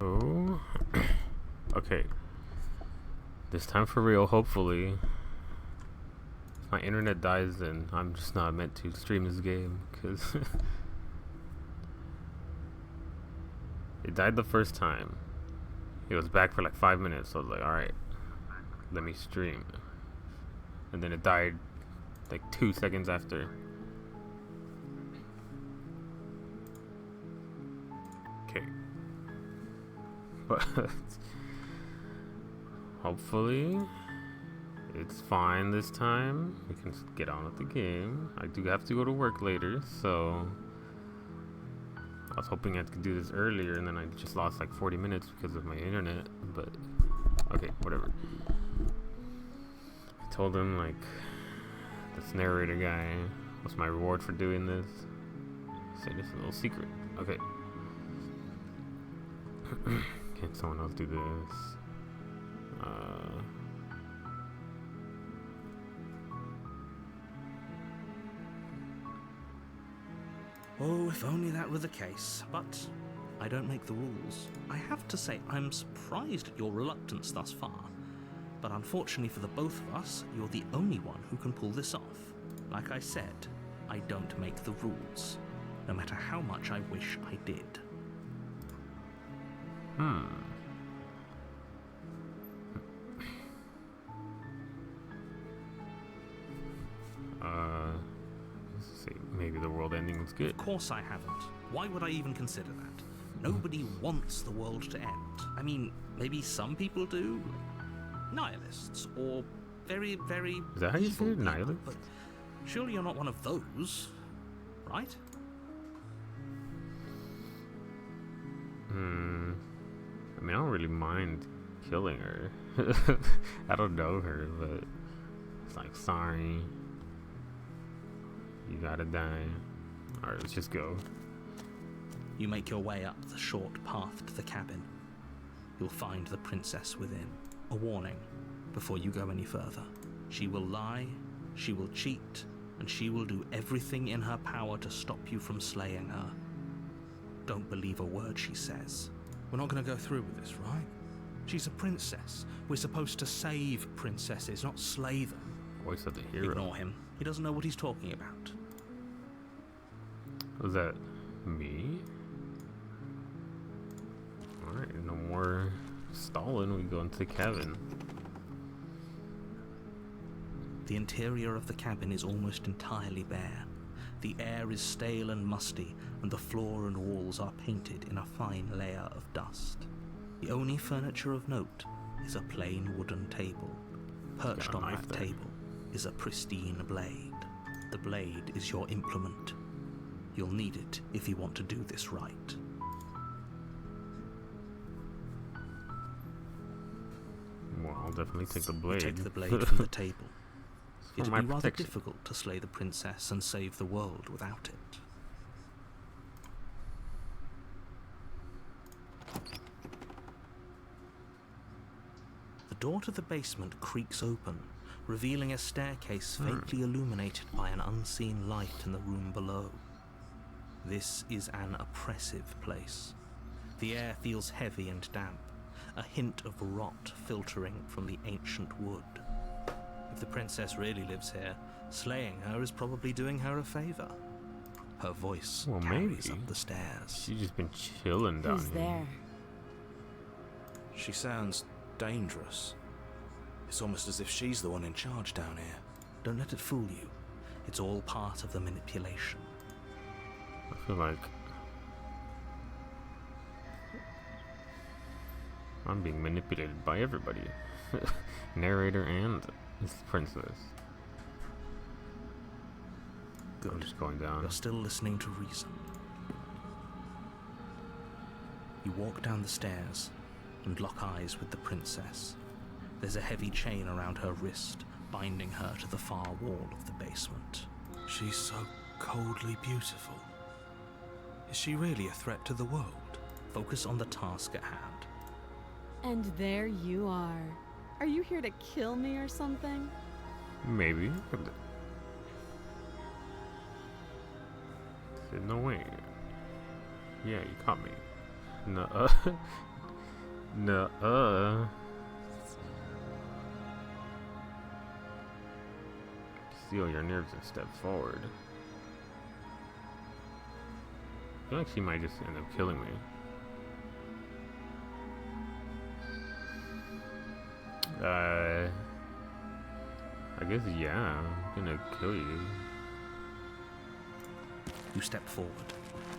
Oh. Okay. This time for real, hopefully. If my internet dies, then I'm just not meant to stream this game, because it died the first time. It was back for like 5 minutes, so I was like, alright, let me stream. And then it died like 2 seconds after. Okay. But hopefully it's fine this time. We can get on with the game. I do have to go to work later, so I was hoping I could do this earlier, and then I just lost like 40 minutes because of my internet. But okay, whatever. I told him, like, this narrator guy, what's my reward for doing this? Say this is a little secret. Okay. Can someone else do this? Oh, if only that were the case. But I don't make the rules. I have to say, I'm surprised at your reluctance thus far. But unfortunately for the both of us, you're the only one who can pull this off. Like I said, I don't make the rules, no matter how much I wish I did. Let's see. Maybe the world ending was good. Of course I haven't. Why would I even consider that? Nobody wants the world to end. I mean, maybe some people do. Nihilists, or very, very Is that how you say evil it? people, Nihilist? but surely you're not one of those, right? I mean, I don't really mind killing her. I don't know her, but it's like, sorry, you gotta die. Alright, let's just go. You make your way up the short path to the cabin. You'll find the princess within. A warning before you go any further. She will lie, she will cheat, and she will do everything in her power to stop you from slaying her. Don't believe a word she says. We're not going to go through with this, right? She's a princess. We're supposed to save princesses, not slay them. Voice of the hero. Ignore him. He doesn't know what he's talking about. Was that me? Alright, no more stalling. We go into the cabin. The interior of the cabin is almost entirely bare. The air is stale and musty, and the floor and walls are painted in a fine layer of dust. The only furniture of note is a plain wooden table. Perched on that table is a pristine blade. The blade is your implement. You'll need it if you want to do this right. Well, I'll definitely take the blade. You take the blade from the table. It'd be rather protection. difficult to slay the princess and save the world without it. The door to the basement creaks open, revealing a staircase faintly illuminated by an unseen light in the room below. This is an oppressive place. The air feels heavy and damp, a hint of rot filtering from the ancient wood. If the princess really lives here, slaying her is probably doing her a favor. Her voice carries up the stairs. She's just been chilling down Who's here. there? She sounds dangerous. It's almost as if she's the one in charge down here. Don't let it fool you. It's all part of the manipulation. I feel like I'm being manipulated by everybody. Narrator and this princess. Good. I'm just going down. You're still listening to reason. You walk down the stairs and lock eyes with the princess. There's a heavy chain around her wrist, binding her to the far wall of the basement. She's so coldly beautiful. Is she really a threat to the world? Focus on the task at hand. And there you are. Are you here to kill me or something? Maybe. No way. Yeah, you caught me. No. No. Steal your nerves and step forward. I feel like she might just end up killing me. I guess, yeah, I'm gonna kill you. You step forward,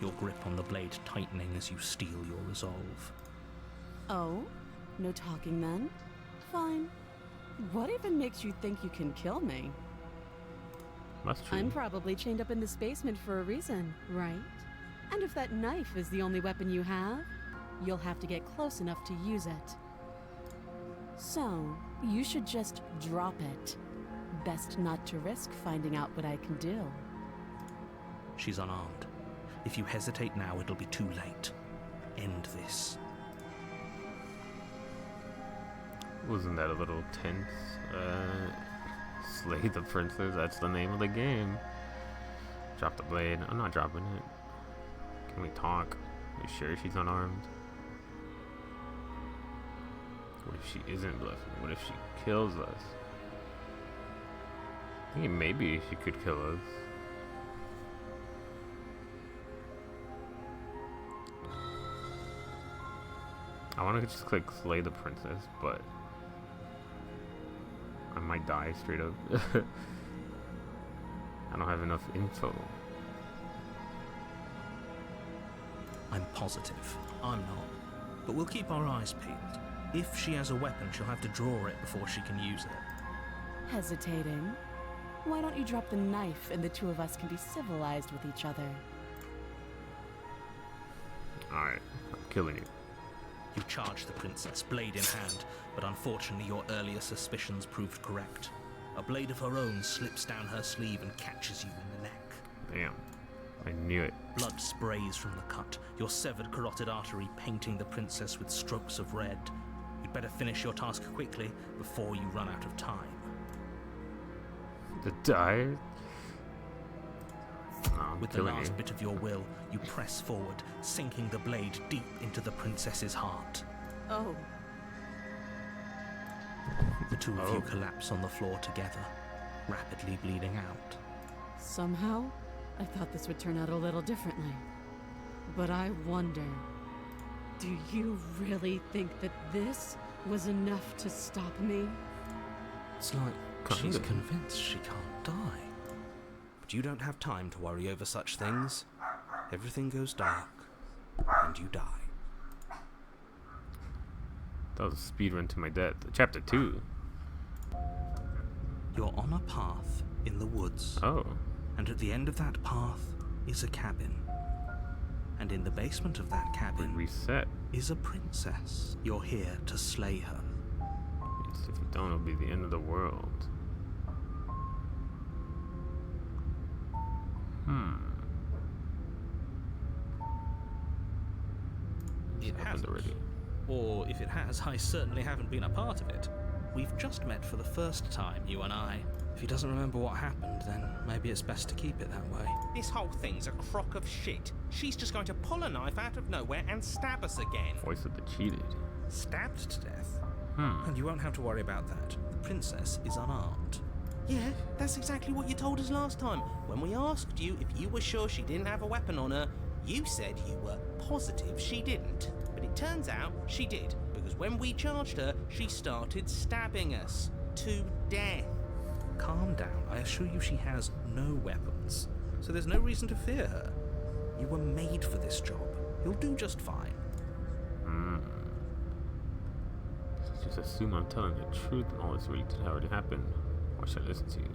your grip on the blade tightening as you steel your resolve. Oh? No talking then? Fine. What even makes you think you can kill me? That's true. I'm probably chained up in this basement for a reason, right? And if that knife is the only weapon you have, you'll have to get close enough to use it. So, you should just drop it. Best not to risk finding out what I can do. She's unarmed. If you hesitate now, it'll be too late. End this. Wasn't that a little tense? Slay the princess, that's the name of the game. Drop the blade. I'm not dropping it. Can we talk? Are you sure she's unarmed? What if she isn't bluffing? What if she kills us? I think maybe she could kill us. I want to just click slay the princess, but I might die straight up. I don't have enough info. I'm positive. I'm not. But we'll keep our eyes peeled. If she has a weapon, she'll have to draw it before she can use it. Hesitating? Why don't you drop the knife and the two of us can be civilized with each other? Alright, I'm killing you. You charge the princess, blade in hand, but unfortunately your earlier suspicions proved correct. A blade of her own slips down her sleeve and catches you in the neck. Damn, I knew it. Blood sprays from the cut, your severed carotid artery painting the princess with strokes of red. You'd better finish your task quickly before you run out of time. To die? No, I'm With the killing last you. bit of your will, you press forward, sinking the blade deep into the princess's heart. Oh, The two of Oh. you collapse on the floor together, rapidly bleeding out. somehow, I thought this would turn out a little differently. But I wonder, do you really think that this was enough to stop me? It's like Kind she's of. convinced she can't die. But you don't have time to worry over such things. Everything goes dark, and you die. That was a speed run to my death. Chapter 2. You're on a path in the woods, Oh. and at the end of that path is a cabin. And in the basement of that cabin Reset. is a princess. You're here to slay her. If you don't, it'll be the end of the world. It Happened hasn't. already. Or if it has, I certainly haven't been a part of it. We've just met for the first time, you and I. If he doesn't remember what happened, then maybe it's best to keep it that way. This whole thing's a crock of shit. She's just going to pull a knife out of nowhere and stab us again. Voice of the cheated. Stabbed to death? And you won't have to worry about that. The princess is unarmed. Yeah, that's exactly what you told us last time. When we asked you if you were sure she didn't have a weapon on her, you said you were positive she didn't. But it turns out she did, because when we charged her, she started stabbing us to death. Calm down. I assure you she has no weapons. So there's no reason to fear her. You were made for this job. You'll do just fine. Just assume I'm telling the truth and all this really did already happen. Why should I listen to you?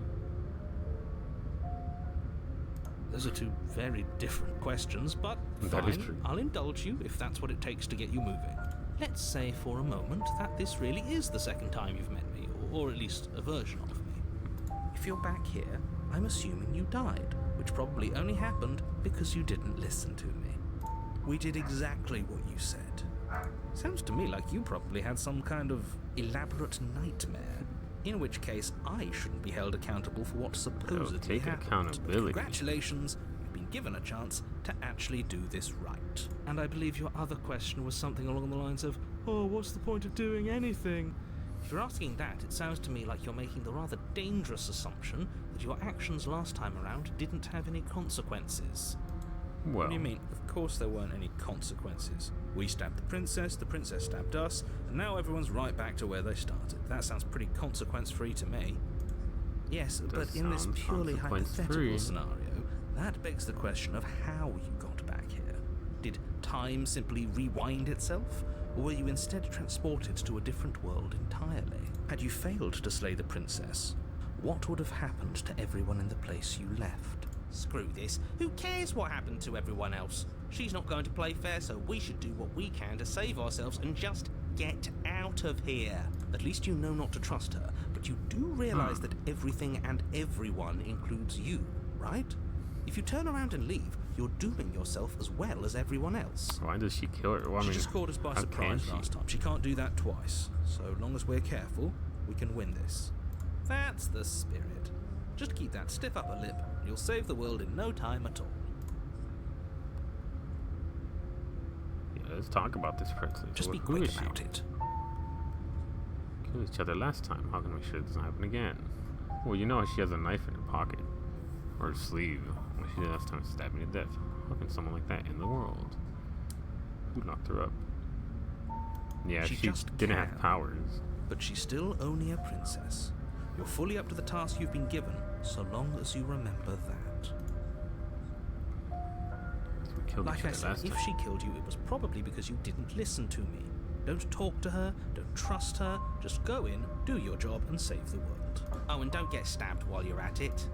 Those are two very different questions, but That is fine. true. I'll indulge you if that's what it takes to get you moving. Let's say for a moment that this really is the second time you've met me, or at least a version of me. If you're back here, I'm assuming you died, which probably only happened because you didn't listen to me. We did exactly what you said. Sounds to me like you probably had some kind of elaborate nightmare. In which case, I shouldn't be held accountable for what supposedly take happened. accountability. Congratulations, you've been given a chance to actually do this right. And I believe your other question was something along the lines of, oh, what's the point of doing anything? If you're asking that, it sounds to me like you're making the rather dangerous assumption that your actions last time around didn't have any consequences. Well, What do you mean? Of course there weren't any consequences. We stabbed the princess stabbed us, and now everyone's right back to where they started. That sounds pretty consequence-free to me. Yes, but in this sound purely consequence-free. hypothetical scenario, that begs the question of how you got back here. Did time simply rewind itself, or were you instead transported to a different world entirely? Had you failed to slay the princess, what would have happened to everyone in the place you left? Screw this. Who cares what happened to everyone else? She's not going to play fair, so we should do what we can to save ourselves and just get out of here. At least you know not to trust her, but you do realize that everything and everyone includes you, right? If you turn around and leave, you're dooming yourself as well as everyone else. why does she kill her? Well, I She mean, just caught us by how can surprise she? last time. She can't do that twice. So long as we're careful, we can win this. That's the spirit. Just keep that stiff upper lip, and you'll save the world in no time at all. Yeah, let's talk about this princess. Just be Who quick is she? about it. Killed each other last time. How can we make sure it doesn't happen again? Well, you know she has a knife in her pocket. Or her sleeve. What she did last time was stab me to death. How can someone like that in the world? Who locked her up? Yeah, She she just didn't can. have powers. But she's still only a princess. You're fully up to the task you've been given, so long as you remember that. So we killed Like each I other said, last if time. she killed you, it was probably because you didn't listen to me. Don't talk to her, don't trust her, just go in, do your job, and save the world. Oh, and don't get stabbed while you're at it.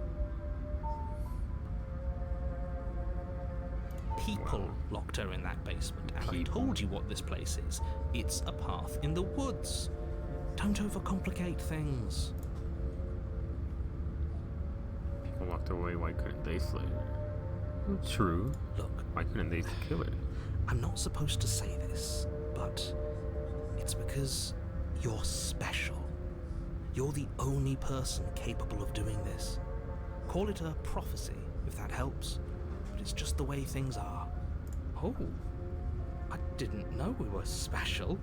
People Wow. locked her in that basement, and I People? told you what this place is. It's a path in the woods. Don't overcomplicate things. People walked away. Why couldn't they slay her? Well, true. Look, Why couldn't they kill her? I'm not supposed to say this, but it's because you're special. You're the only person capable of doing this. Call it a prophecy, if that helps, but it's just the way things are. Oh, I didn't know we were special.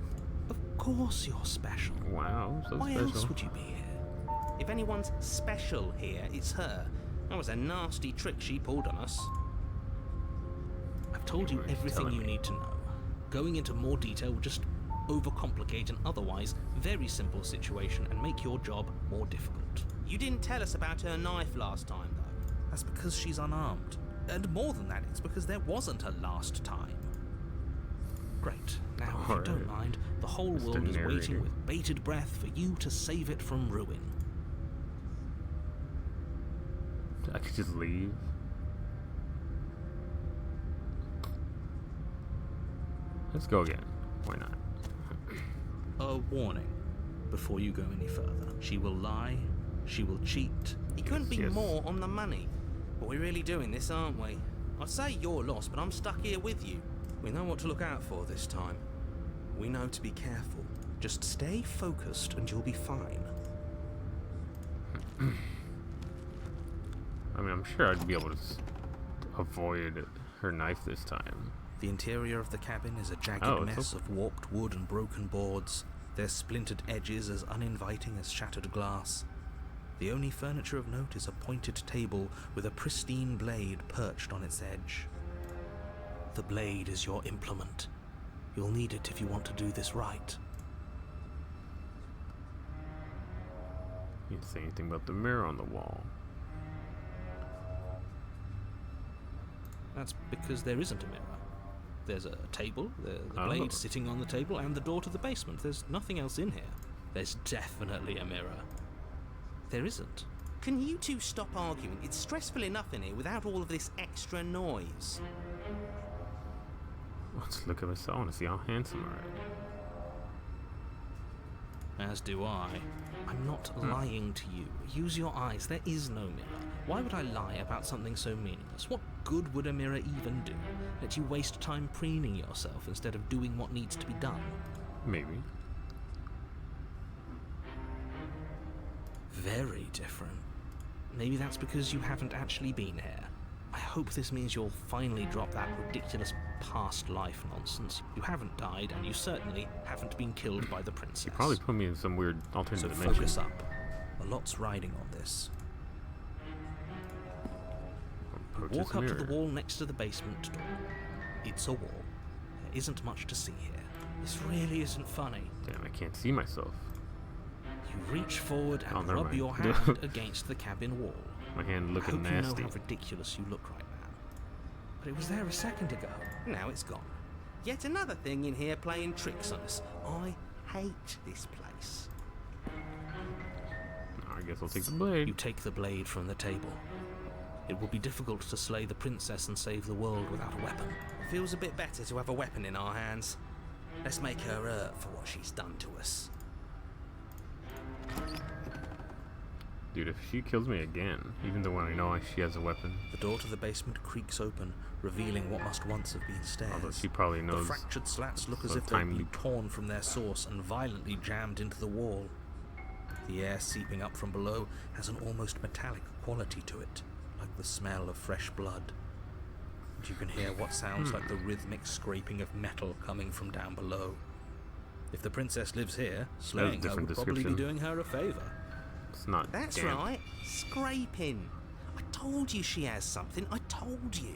Of course you're special. Wow, so Why special. else would you be here? If anyone's special here, it's her. That was a nasty trick she pulled on us. I've told you You're everything telling you me. need to know. Going into more detail will just overcomplicate an otherwise very simple situation and make your job more difficult. You didn't tell us about her knife last time, though. That's because she's unarmed. And more than that, it's because there wasn't a last time. Great. Now, if you don't Alright. mind, the whole Mr. world is Narrator. waiting with bated breath for you to save it from ruin. I could just leave. Let's go again. Why not? A warning before you go any further. She will lie, she will cheat. It couldn't be Yes. more on the money. But we're really doing this, aren't we? I'd say you're lost, but I'm stuck here with you. We know what to look out for this time. We know to be careful. Just stay focused and you'll be fine. I mean, I'm sure I'd be able to avoid her knife this time. The interior of the cabin is a jagged Oh, it's mess of warped wood and broken boards, their splintered edges as uninviting as shattered glass. The only furniture of note is a pointed table with a pristine blade perched on its edge. The blade is your implement. You'll need it if you want to do this right. You didn't say anything about the mirror on the wall. That's because there isn't a mirror. There's a table, the Oh. blade sitting on the table, and the door to the basement. There's nothing else in here. There's definitely a mirror. There isn't. Can you two stop arguing? It's stressful enough in here without all of this extra noise. Let's look at us. I want to see how handsome I am. As do I. I'm not lying to you. Use your eyes. There is no mirror. Why would I lie about something so meaningless? What good would a mirror even do? Let you waste time preening yourself instead of doing what needs to be done. Maybe. Very different. Maybe that's because you haven't actually been here. I hope this means you'll finally drop that ridiculous past life nonsense. You haven't died, and you certainly haven't been killed by the princess. Probably put me in some weird alternate So dimension. focus up. A lot's riding on this. Approach Walk this up to the mirror. wall next to the basement door. It's a wall. There isn't much to see here. This really isn't funny. Damn, I can't see myself. You reach forward Oh, and never rub mind. your hand against the cabin wall. My hand I looking hope you nasty. know how ridiculous you look right now. But it was there a second ago. Now it's gone. Yet another thing in here playing tricks on us. I hate this place. I guess I'll take the blade. You take the blade from the table. It will be difficult to slay the princess and save the world without a weapon. Feels a bit better to have a weapon in our hands. Let's make her hurt for what she's done to us. Dude, if she kills me again, even though when I know she has a weapon, The door to the basement creaks open, revealing what must once have been stairs. although she probably The knows. fractured slats look as the if they've time been loop. torn from their source and violently jammed into the wall. The air seeping up from below has an almost metallic quality to it, like the smell of fresh blood. And you can hear what sounds like the rhythmic scraping of metal coming from down below. If the princess lives here, slaying her different would probably be description. doing her a favour. It's not. That's damp. right. Scraping. I told you she has something. I told you.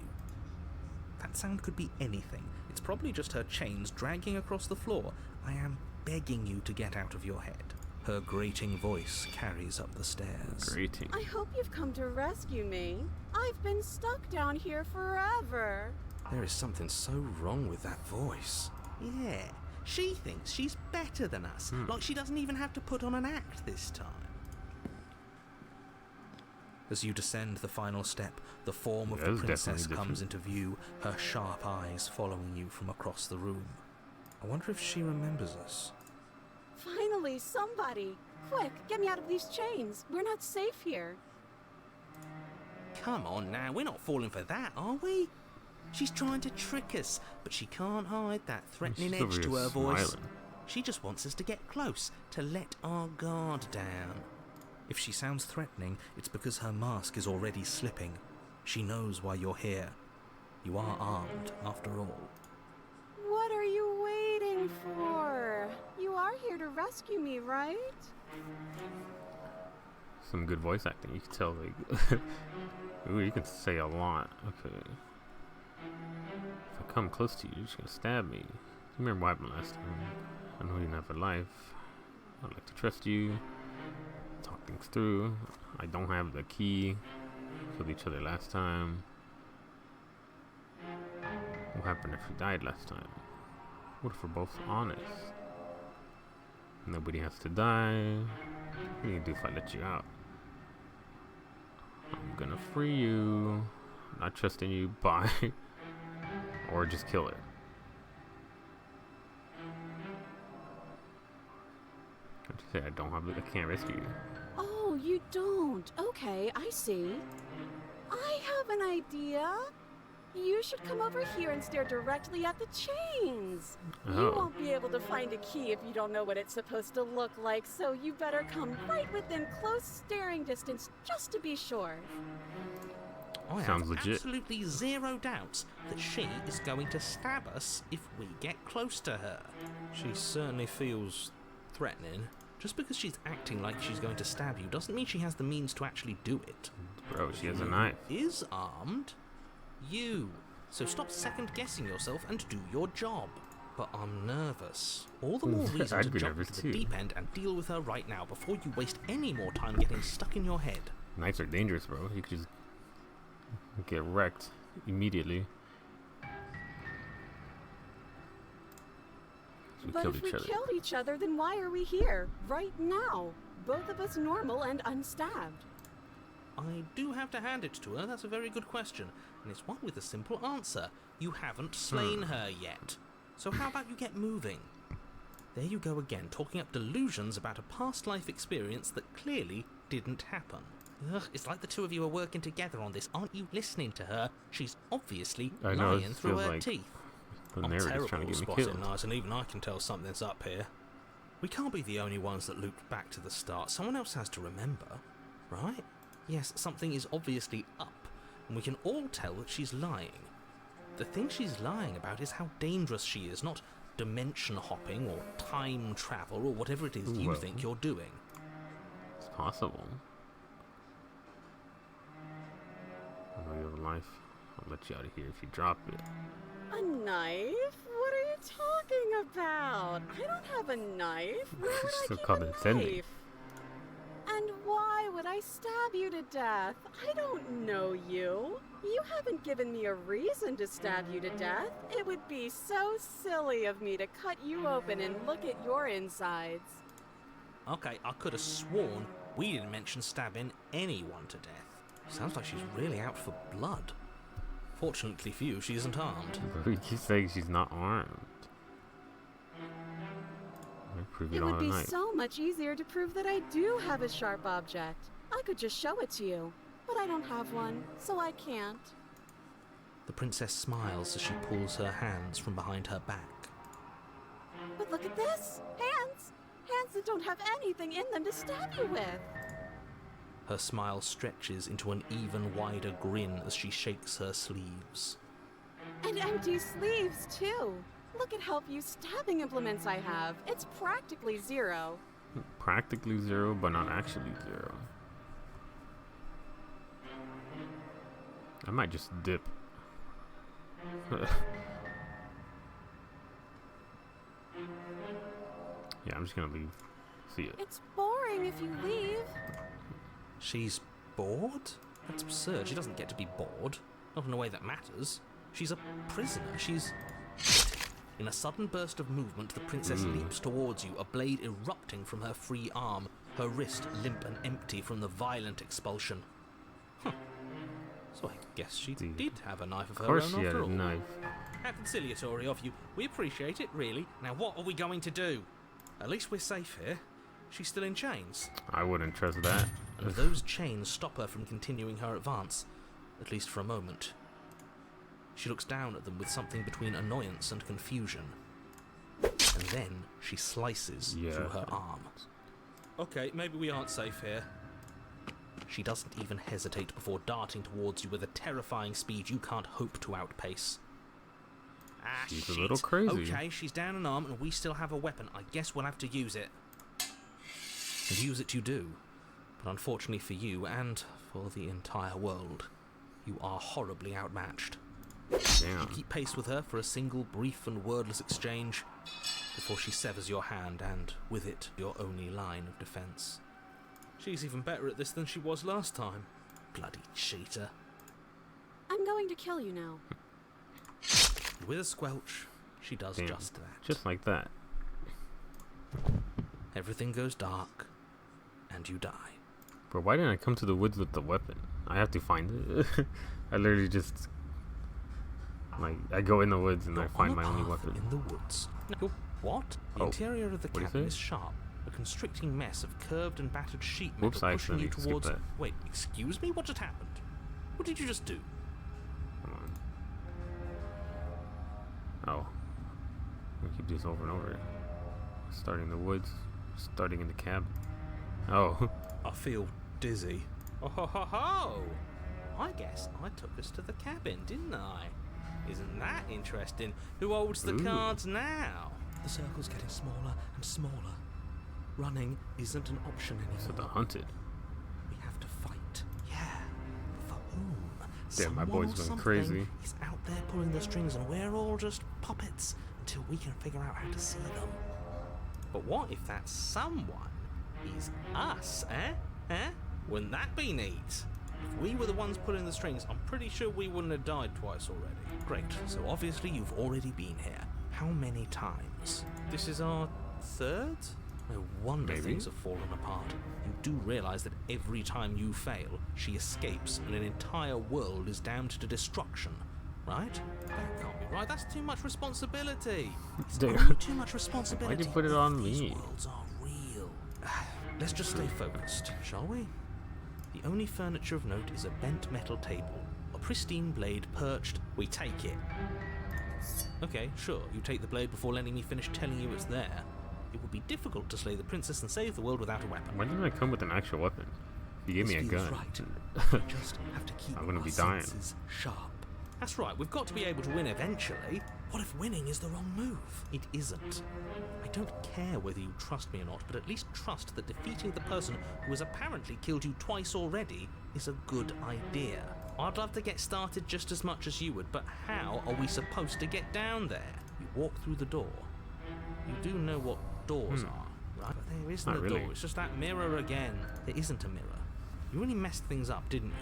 That sound could be anything. It's probably just her chains dragging across the floor. I am begging you to get out of your head. Her grating voice carries up the stairs. Grating. I hope you've come to rescue me. I've been stuck down here forever. There is something so wrong with that voice. Yeah. She thinks she's better than us. Like she doesn't even have to put on an act this time. As you descend the final step, the form of Yeah, the it's princess definitely comes different. into view, her sharp eyes following you from across the room. I wonder if she remembers us. Finally, somebody! Quick, get me out of these chains. We're not safe here. Come on now, we're not falling for that, are we? She's trying to trick us, but she can't hide that threatening She's over edge to here her voice. smiling. She just wants us to get close, to let our guard down. If she sounds threatening, it's because her mask is already slipping. She knows why you're here. You are armed, after all. What are you waiting for? You are here to rescue me, right? Some good voice acting. You can tell, like, ooh, you can say a lot. Okay. If I come close to you, you're just gonna stab me. You remember what happened last time? I know you didn't have a life. I'd like to trust you. Talk things through. I don't have the key. Killed each other last time. What happened if we died last time? What if we're both honest? Nobody has to die. What do you do if I let you out? I'm gonna free you. Not trusting you. Bye. Or just kill her. What'd you say? I don't have. I can't rescue you. Oh, you don't. Okay, I see. I have an idea. You should come over here and stare directly at the chains. You Oh. won't be able to find a key if you don't know what it's supposed to look like, so you better come right within close staring distance just to be sure. I Sounds have legit. absolutely zero doubts that she is going to stab us if we get close to her. She certainly feels threatening. Just because she's acting like she's going to stab you doesn't mean she has the means to actually do it. Bro, she has a knife. Is armed? You. So stop second guessing yourself and do your job. But I'm nervous. All the more reason I'd to be jump nervous into too. the deep end and deal with her right now before you waste any more time getting stuck in your head. Knives are dangerous, bro. You could just get wrecked immediately. We But killed if we each other. killed each other, then why are we here, right now? Both of us normal and unstabbed. I do have to hand it to her. That's a very good question. And it's one with a simple answer. You haven't slain her yet. So how about you get moving? There you go again, talking up delusions about a past life experience that clearly didn't happen. Ugh, it's like the two of you are working together on this. Aren't you listening to her? She's obviously I know, it lying through feels her like teeth. The I'm narrator's terrible trying to at get me spotting killed. lies, and even I can tell something's up here. We can't be the only ones that looped back to the start. Someone else has to remember, right? Yes, something is obviously up, and we can all tell that she's lying. The thing she's lying about is how dangerous she is, not dimension hopping or time travel or whatever it is you Well. think you're doing. It's possible. I know you have a life. I'll let you out of here if you drop it. A knife? What are you talking about? I don't have a knife. Where would I Still keep called a it sending. knife? And why would I stab you to death? I don't know you. You haven't given me a reason to stab you to death. It would be so silly of me to cut you open and look at your insides. Okay, I could have sworn we didn't mention stabbing anyone to death. Sounds like she's really out for blood. Fortunately for you, she isn't armed. But you keep saying she's not armed. I prove It it all would be tonight. so much easier to prove that I do have a sharp object. I could just show it to you, but I don't have one, so I can't. The princess smiles as she pulls her hands from behind her back. But look at this! Hands! Hands that don't have anything in them to stab you with! Her smile stretches into an even wider grin as she shakes her sleeves. And empty sleeves, too! Look at how few stabbing implements I have. It's practically zero. Practically zero, but not actually zero. I might just dip. Yeah, I'm just gonna leave. See ya. It's boring if you leave. She's bored? That's absurd. She doesn't get to be bored. Not in a way that matters. She's a prisoner. She's... In a sudden burst of movement, the princess leaps towards you, a blade erupting from her free arm, her wrist limp and empty from the violent expulsion. Huh. So I guess she did have a knife of Of her course own she had after a all. knife. How conciliatory of you. We appreciate it, really. Now what are we going to do? At least we're safe here. She's still in chains. I wouldn't trust that. And those chains stop her from continuing her advance, at least for a moment. She looks down at them with something between annoyance and confusion. And then she slices through her arm. Okay, maybe we aren't safe here. She doesn't even hesitate before darting towards you with a terrifying speed you can't hope to outpace. Ah, She's shit. a little crazy. Okay, she's down an arm and we still have a weapon. I guess we'll have to use it. And use it you do. But unfortunately for you, and for the entire world, you are horribly outmatched. You Damn. keep pace with her for a single brief and wordless exchange before she severs your hand and, with it, your only line of defense. She's even better at this than she was last time. Bloody cheater. I'm going to kill you now. And with a squelch, she does Damn. just that. Just like that. Everything goes dark, and you die. Bro, why didn't I come to the woods with the weapon? I have to find it. I literally just... Like, I go in the woods and I You're find on a my only path weapon. In the woods. Now, what? The Oh, interior of the what do you cabin say? is sharp. A constricting mess of curved and battered sheet metal Whoops, I pushing you accidentally skipped towards... that. Wait, excuse me? What just happened? What did you just do? Come on. Oh. We keep this over and over. Starting in the woods. Starting in the cabin. Oh. I feel dizzy. Oh ho ho ho! I guess I took us to the cabin, didn't I? Isn't that interesting? Who holds the Ooh. cards now? The circle's getting smaller and smaller. Running isn't an option anymore. So the hunted. We have to fight. Yeah. For whom? Damn, my Someone boy's or going something crazy. is out there pulling the strings and we're all just puppets until we can figure out how to see them. But what if that someone is us, eh? Eh? Wouldn't that be neat? If we were the ones pulling the strings, I'm pretty sure we wouldn't have died twice already. Great, so obviously you've already been here. How many times? This is our third? No wonder Maybe. things have fallen apart. You do realise that every time you fail, she escapes and an entire world is damned to destruction, right? That can't be right, that's too much responsibility. It's Damn. only too much responsibility. Why'd you put it on These me? worlds are real. Let's just stay focused, shall we? The only furniture of note is a bent metal table, a pristine blade perched. We take it. Okay, sure, you take the blade before letting me finish telling you it's there. It would be difficult to slay the princess and save the world without a weapon. Why didn't I come with an actual weapon? You gave me a This feels gun. right. We just have to keep I'm gonna our be dying. senses sharp. That's right, we've got to be able to win eventually. What if winning is the wrong move? It isn't. I don't care whether you trust me or not, but at least trust that defeating the person who has apparently killed you twice already is a good idea. I'd love to get started just as much as you would, but how are we supposed to get down there? You walk through the door. You do know what doors are, right? But there isn't Not a really. door, it's just that mirror again. There isn't a mirror. You really messed things up, didn't you?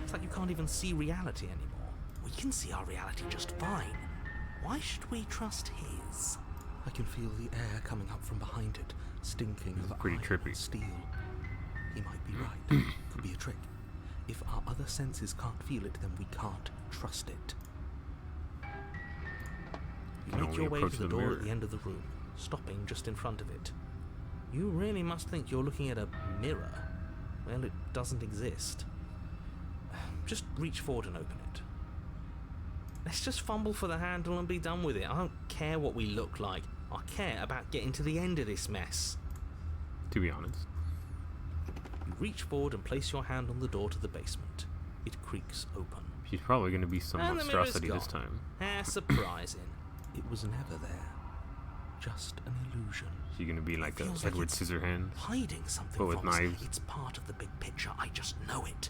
It's like you can't even see reality anymore. We can see our reality just fine. Why should we trust his? I can feel the air coming up from behind it, stinking This is of pretty iron trippy. and steel. He might be right. Could be a trick. If our other senses can't feel it, then we can't trust it. You can make only your way approach to the the door mirror. at the end of the room, stopping just in front of it. You really must think you're looking at a mirror. Well, it doesn't exist. Just reach forward and open it. Let's just fumble for the handle and be done with it. I don't care what we look like. I care about getting to the end of this mess. To be honest. You reach forward and place your hand on the door to the basement. It creaks open. She's probably going to be some And the mirror's monstrosity this gone. time. How surprising. It was never there. Just an illusion. She's going to be like a Feels like Edward it's Scissorhands. Hiding something But with from us. knives. It's part of the big picture. I just know it.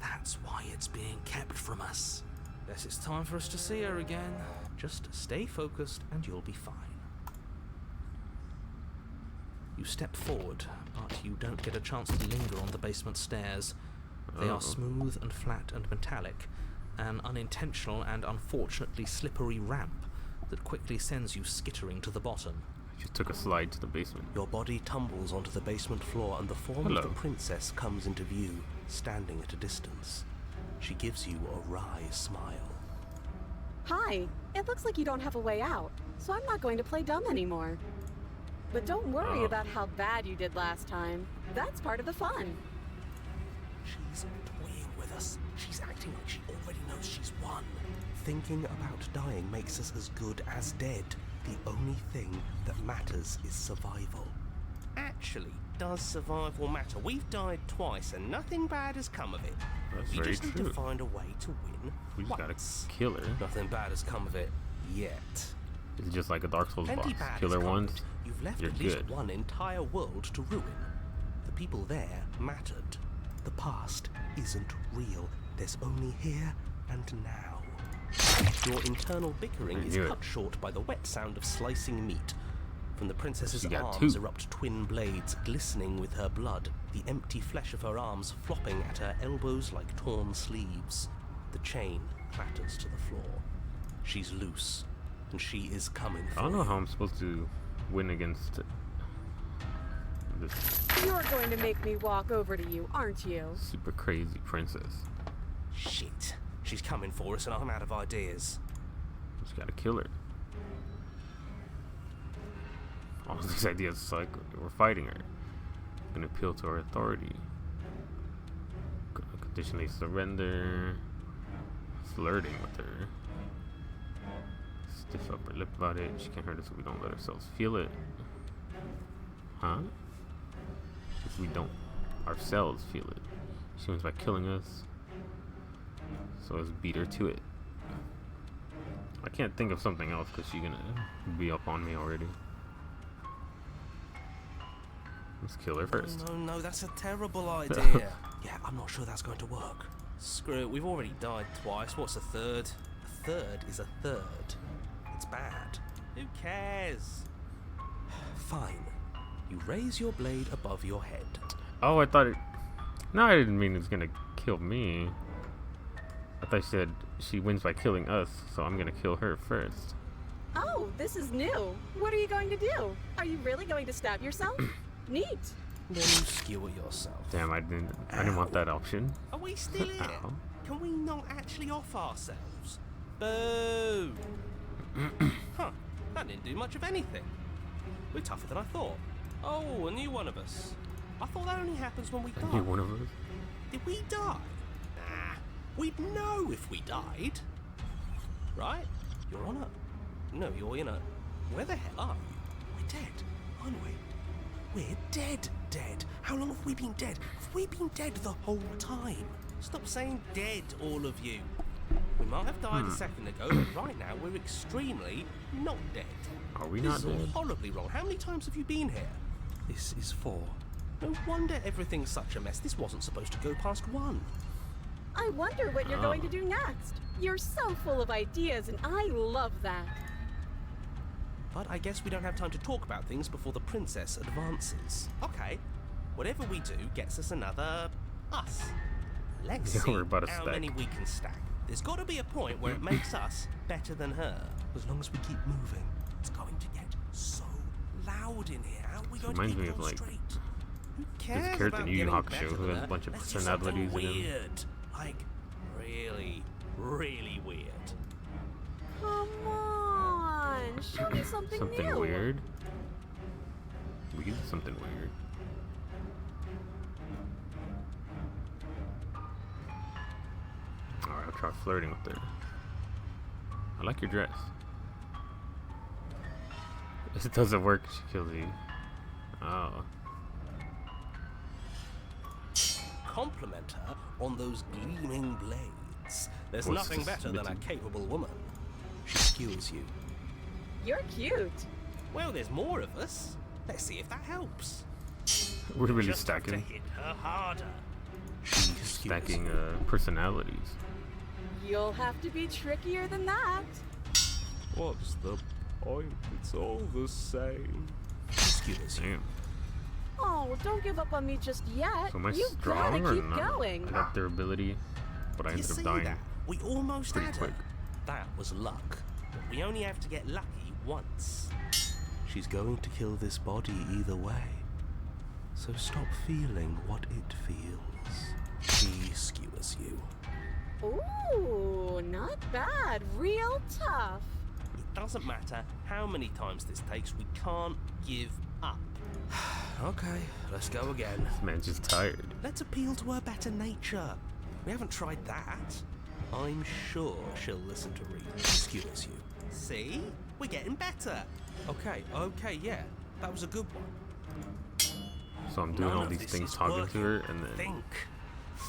That's why it's being kept from us. Guess it's time for us to see her again. Just stay focused and you'll be fine. You step forward, but you don't get a chance to linger on the basement stairs. They Uh-oh. are smooth and flat and metallic, an unintentional and unfortunately slippery ramp that quickly sends you skittering to the bottom. She took a slide to the basement. Your body tumbles onto the basement floor and the form Hello. of the princess comes into view, standing at a distance. She gives you a wry smile. Hi. It looks like you don't have a way out, so I'm not going to play dumb anymore. But don't worry Oh. about how bad you did last time. That's part of the fun. She's toying with us. She's acting like she already knows she's won. Thinking about dying makes us as good as dead. The only thing that matters is survival. Actually, does survival matter? We've died twice and nothing bad has come of it. That's You very just need true. to find a way to win. We just gotta once. kill her. Nothing bad has come of it yet. It's just like a Dark Souls Plenty boss. bad Kill her has come of once. it. You've left you're at least good. One entire world to ruin. The people there mattered. The past isn't real. There's only here and now. Your internal bickering I is knew it. cut short by the wet sound of slicing meat. From the princess's She got arms two. erupt twin blades glistening with her blood, the empty flesh of her arms flopping at her elbows like torn sleeves. The chain clatters to the floor. She's loose, and she is coming for I don't know you. how I'm supposed to win against this You're going to make me walk over to you, aren't you? super crazy princess. Shit. She's coming for us, and I'm out of ideas. Just gotta kill her. All these ideas, it's like we're fighting her. Gonna appeal to her authority. Gonna conditionally surrender. Flirting with her. Stiff up her lip about it. She can't hurt us if we don't let ourselves feel it. Huh? If we don't ourselves feel it. She wins by killing us. So let's beat her to it. I can't think of something else because she's gonna be up on me already. Let's kill her first. No, that's a terrible idea. Yeah, I'm not sure that's going to work. Screw it, we've already died twice. What's a third? A third is a third. It's bad. Who cares? Fine. You raise your blade above your head. Oh, I thought it. No, I didn't mean it was gonna kill me. I thought she said she wins by killing us, so I'm gonna kill her first. Oh, this is new. What are you going to do? Are you really going to stab yourself? Neat. Then you skewer yourself. Damn, I didn't want that option. Are we still here? Ow. Can we not actually off ourselves? Boo! Huh, that didn't do much of anything. We're tougher than I thought. Oh, a new one of us. I thought that only happens when we I knew die. one of us. Did we die? Nah, we'd know if we died. Right? You're on a... No, you're in a... Where the hell are you? We're dead, aren't we? We're dead. How long have we been dead? Have we been dead the whole time? Stop saying dead, all of you. We're We might have died a second ago, but right now we're extremely not dead. Are we This not is all dead? horribly wrong. How many times have you been here? This is 4. No wonder everything's such a mess. This wasn't supposed to go past 1. I wonder what you're going to do next. You're so full of ideas, and I love that. But I guess we don't have time to talk about things before the princess advances. Okay, whatever we do gets us another us. Let's Yeah, see we're about to how stack. many we can stack. There's got to be a point where it makes us better than her. As long as we keep moving. It's going to get so loud in here. How are we going to reminds keep me it of, all like, straight? Who There's a cares character about in Yu Yu getting Hakusho better who than has a her? bunch of Let's do something personalities in him. weird. Like, really, really weird. Come on, show me something Something new. weird? We can do something weird. Alright, I'll try flirting with her. I like your dress. If it doesn't work, she kills you. Oh. Compliment her on those gleaming blades. There's What's nothing this better than a mitten? capable woman. She skewers you. You're cute. Well, there's more of us. Let's see if that helps. We're really Just have to stacking. hit her harder. Stacking personalities. You'll have to be trickier than that. What's the point? It's all the same. She skewers you. Damn. Oh, don't give up on me just yet. So am I You've strong gotta or keep not? going. I got durability, but I Do you ended up see dying. that? We almost pretty had quick. her. That was luck. But we only have to get lucky once. She's going to kill this body either way. So stop feeling what it feels. She skewers you. Ooh, not bad. Real tough. It doesn't matter how many times this takes, we can't give up. Okay, let's go again. This man's just tired. Let's appeal to her better nature. We haven't tried that. I'm sure she'll listen to reason. She skewers you. See? We're getting better. Okay, yeah. That was a good one. So I'm doing None all of these this things is talking to her working. and then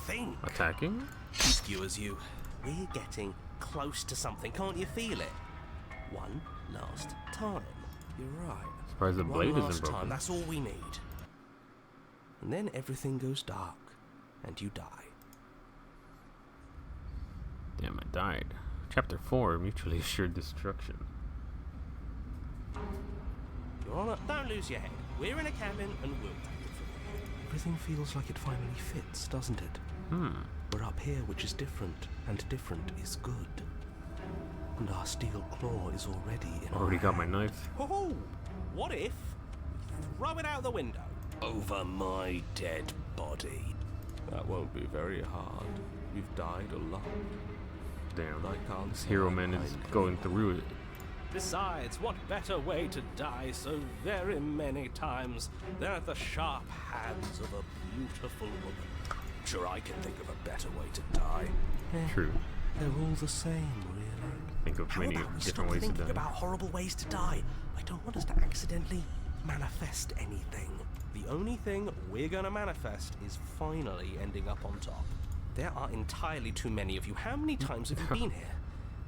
Think. attacking? She skewers you. We're getting close to something. Can't you feel it? One last time. You're right. Surprised the blade One isn't last broken. time. That's all we need. And then everything goes dark, and you die. Damn, I died. Chapter 4, Mutually Assured Destruction. You're on a, don't lose your head. We're in a cabin, and we'll take it from here. Everything feels like it finally fits, doesn't it? We're up here, which is different, and different is good. And our steel claw is already in our Already got my hand. knife. Oh, what if we throw it out the window? Over my dead body. That won't be very hard. You've died a lot. Damn, I can't this say hero I man is mind going anymore. through it. Besides, what better way to die so very many times than at the sharp hands of a beautiful woman? Sure, I can think of a better way to die. True. They're all the same, really. Think of How many about we stop different ways to thinking die. about horrible ways to die? I don't want us to accidentally manifest anything. The only thing we're gonna manifest is finally ending up on top. There are entirely too many of you. How many times have you been here?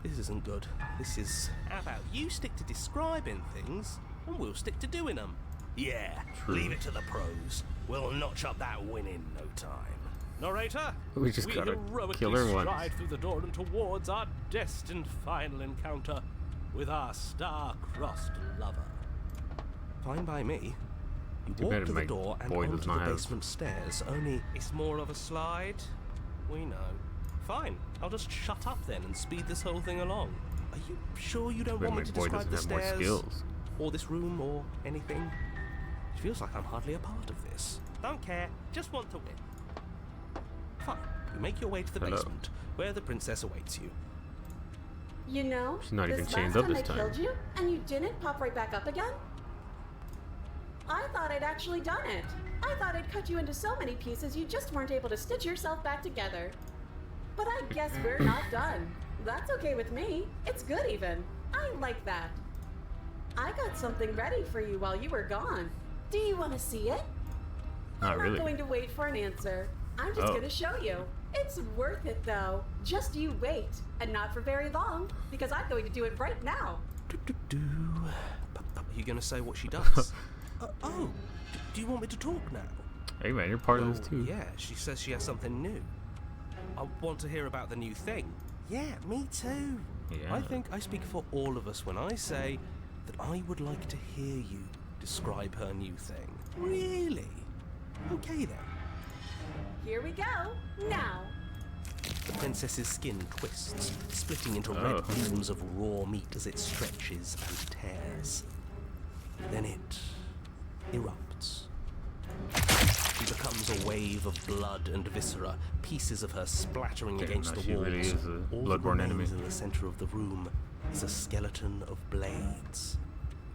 This isn't good. This is... How about you stick to describing things, and we'll stick to doing them? Yeah, True. leave it to the pros. We'll notch up that win in no time. Narrator, We just gotta heroically kill her once. stride through the door and towards our destined final encounter with our star-crossed lover. Fine by me. You Too walk bad to my the door and boy does onto the not have- basement stairs, only it's more of a slide. We know. Fine, I'll just shut up then and speed this whole thing along. Are you sure you don't But want my me to boy describe doesn't the have more stairs? skills. Or this room, or anything? It feels like I'm hardly a part of this. Don't care, just want to win. Fine, you make your way to the Hello. basement, where the princess awaits you. You know, She's not this even chained last up time this I time. killed you, and you didn't pop right back up again? I thought I'd actually done it. I thought I'd cut you into so many pieces you just weren't able to stitch yourself back together. But I guess we're not done. That's okay with me. It's good even. I like that. I got something ready for you while you were gone. Do you want to see it? Not I'm really. not going to wait for an answer. I'm just Oh. going to show you. It's worth it, though. Just you wait. And not for very long, because I'm going to do it right now. Are you going to say what she does? Do you want me to talk now? Hey man, you're part of this too. Yeah, she says she has something new. I want to hear about the new thing. Yeah, me too. Yeah. I think I speak for all of us when I say that I would like to hear you describe her new thing. Really? Okay then. Here we go. Now. The princess's skin twists, splitting into red gleams of raw meat as it stretches and tears. Then it erupts. She becomes a wave of blood and viscera, pieces of her splattering against the she walls. really is a All that bloodborne enemy. remains in the center of the room is a skeleton of blades.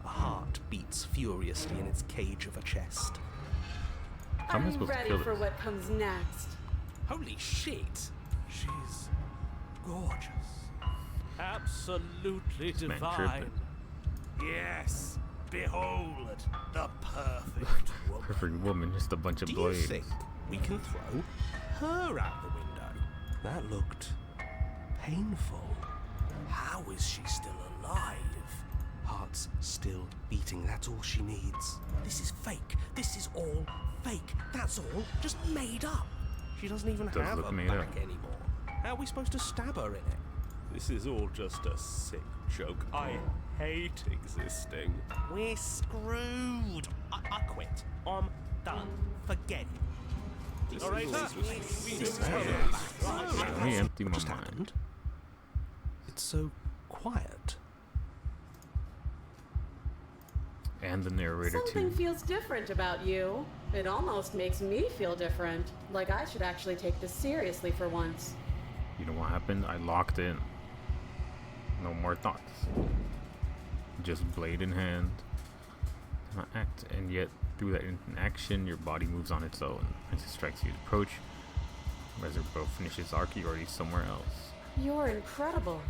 A heart beats furiously in its cage of a chest. How am I Are you supposed to ready kill for this? what comes next? Holy shit! She's gorgeous. Absolutely man divine. tripping. Yes, behold the perfect woman. Perfect woman, just a bunch of Do you blades. think we can throw Her out the window. That looked painful. How is she still alive? Heart's still beating, that's all she needs. This is fake. This is all fake. That's all just made up. She doesn't even Does have look a made back up. anymore. How are we supposed to stab her in it? This is all just a sick joke. I hate existing. We're screwed. I quit. I'm done. Forget it. All right, Let me empty my Just mind. happened? It's so quiet. And the narrator Something too. feels different about you. It almost makes me feel different. Like I should actually take this seriously for once. You know what happened? I locked in. No more thoughts. Just blade in hand. Not act, and yet through that action, your body moves on its own. Princess strikes you to approach. As her bow finishes arc, you're already somewhere else. You're incredible.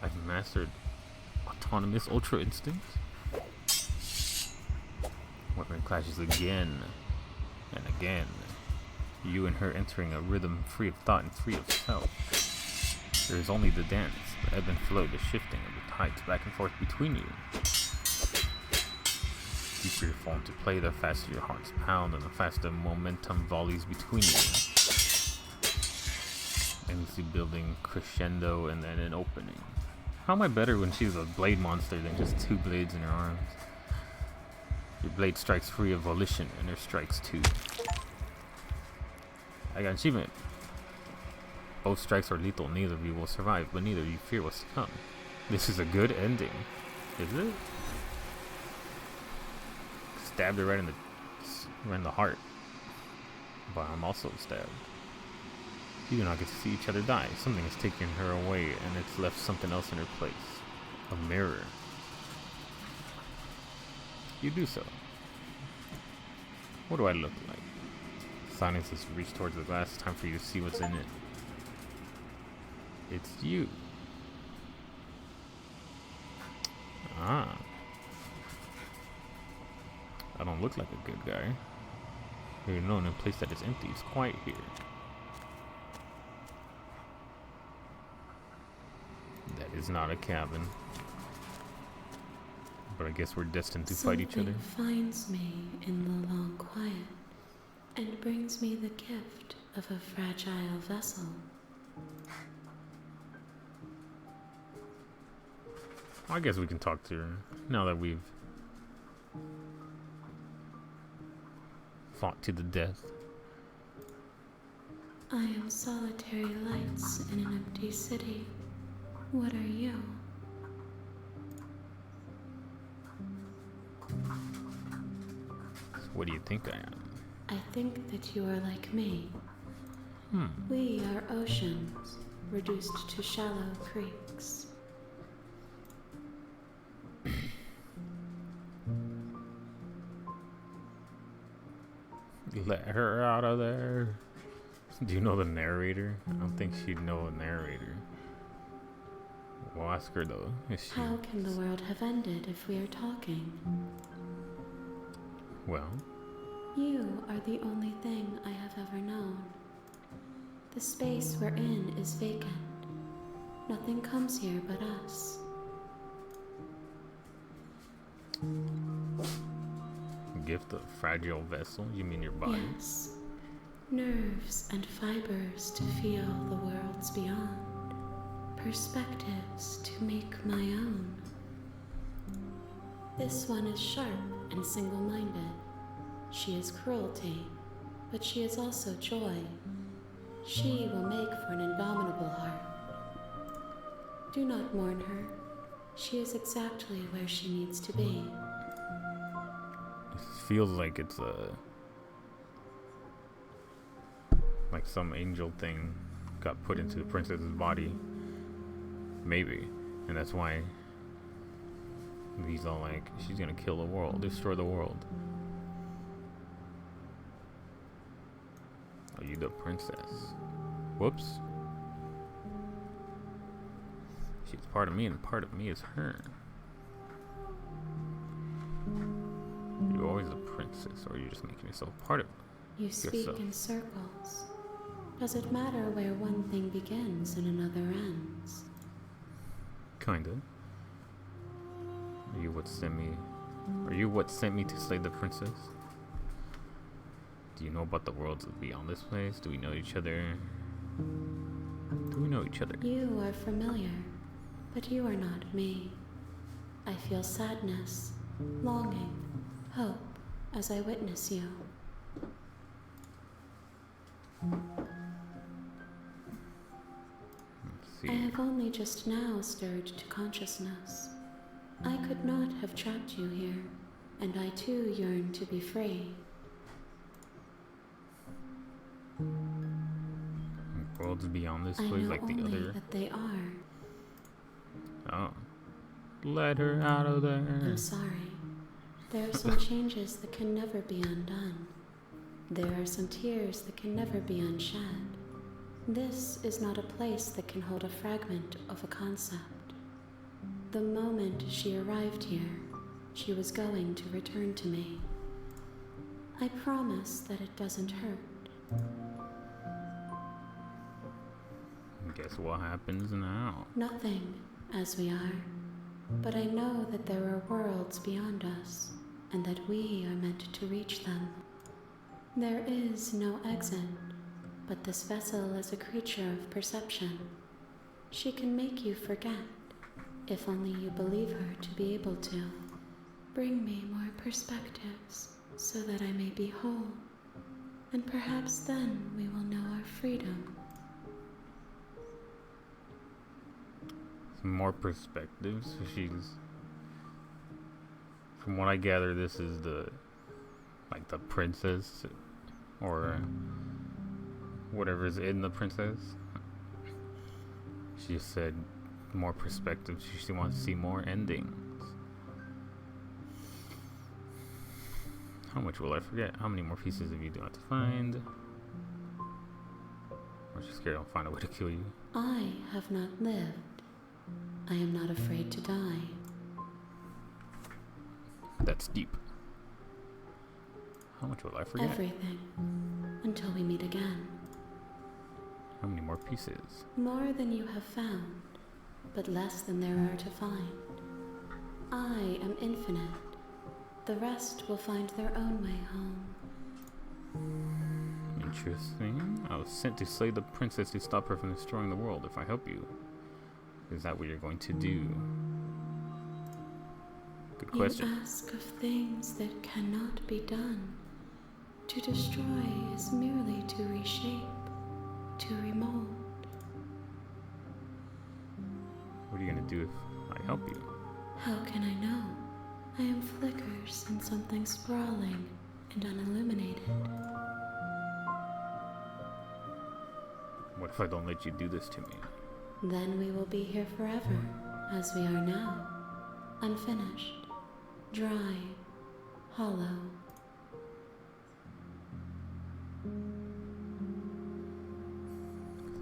I've mastered autonomous ultra instinct. Weapon clashes again and again. You and her entering a rhythm free of thought and free of self. There is only the dance, the ebb and flow, the shifting of the tides back and forth between you. The deeper you fall into play, the faster your hearts pound and the faster momentum volleys between you. Endlessly building crescendo and then an opening. How am I better when she's a blade monster than just two blades in her arms? Your blade strikes free of volition and her strikes too. I got an achievement. Both strikes are lethal, neither of you will survive, but neither of you fear what's to come. This is a good ending. Is it? Stabbed her right in the heart. But I'm also stabbed. You do not get to see each other die. Something has taken her away and it's left something else in her place. A mirror. You do so. What do I look like? Silence has reached towards the glass. Time for you to see what's in it. It's you. Ah. I don't look like a good guy. You're known in a place that is empty. It's quiet here. That is not a cabin. But I guess we're destined to fight each other. Something finds me in the long quiet and brings me the gift of a fragile vessel. I guess we can talk to her now that we've fought to the death. I am solitary lights in an empty city. What are you? What do you think I am? I think that you are like me. Hmm. We are oceans, reduced to shallow creeks. Let her out of there. Do you know the narrator? I don't think she'd know a narrator. We'll ask her though. How can the world have ended if we are talking? Well, You are the only thing I have ever known. The space we're in is vacant. Nothing comes here but us. Gift of fragile vessel? You mean your body? Yes. Nerves and fibers to feel the worlds beyond. Perspectives to make my own. This one is sharp and single-minded. She is cruelty, but she is also joy. She will make for an indomitable heart. Do not mourn her. She is exactly where she needs to be. This feels like it's like some angel thing got put into the princess's body. Maybe. And that's why he's all like, she's gonna kill the world, destroy the world. Are you the princess? Whoops. She's part of me and part of me is her. You're always a princess, or you're just making yourself part of You speak yourself. in circles. Does it matter where one thing begins and another ends? Kinda. Are you what sent me to slay the princess? Do you know about the worlds beyond this place? Do we know each other? Do we know each other? You are familiar, but you are not me. I feel sadness, longing, hope as I witness you. Let's see. I have only just now stirred to consciousness. I could not have trapped you here, and I too yearn to be free. Worlds beyond this I place, know like the only other. that they are. Oh. Let her out of there. I'm sorry. There are some changes that can never be undone. There are some tears that can never be unshed. This is not a place that can hold a fragment of a concept. The moment she arrived here, she was going to return to me. I promise that it doesn't hurt. Guess what happens now? Nothing, as we are. But I know that there are worlds beyond us, and that we are meant to reach them. There is no exit, but this vessel is a creature of perception. She can make you forget, if only you believe her to be able to. Bring me more perspectives, so that I may be whole, and perhaps then we will know our freedom. Some more perspectives. She's, from what I gather, this is the princess, or whatever's in the princess. She said more perspectives. She wants to see more endings. How much will I forget? How many more pieces of you do I have to find? Or just scared I'll find a way to kill you. I have not lived. I am not afraid to die. That's deep. How much will I forget? Everything. Until we meet again. How many more pieces? More than you have found, but less than there are to find. I am infinite. The rest will find their own way home. Interesting. I was sent to slay the princess to stop her from destroying the world. If I help you, is that what you're going to do? Good question. You ask of things that cannot be done. To destroy is merely to reshape, to remold. What are you going to do if I help you? How can I know? I am flickers in something sprawling and unilluminated. What if I don't let you do this to me? Then we will be here forever, as we are now. Unfinished, dry, hollow.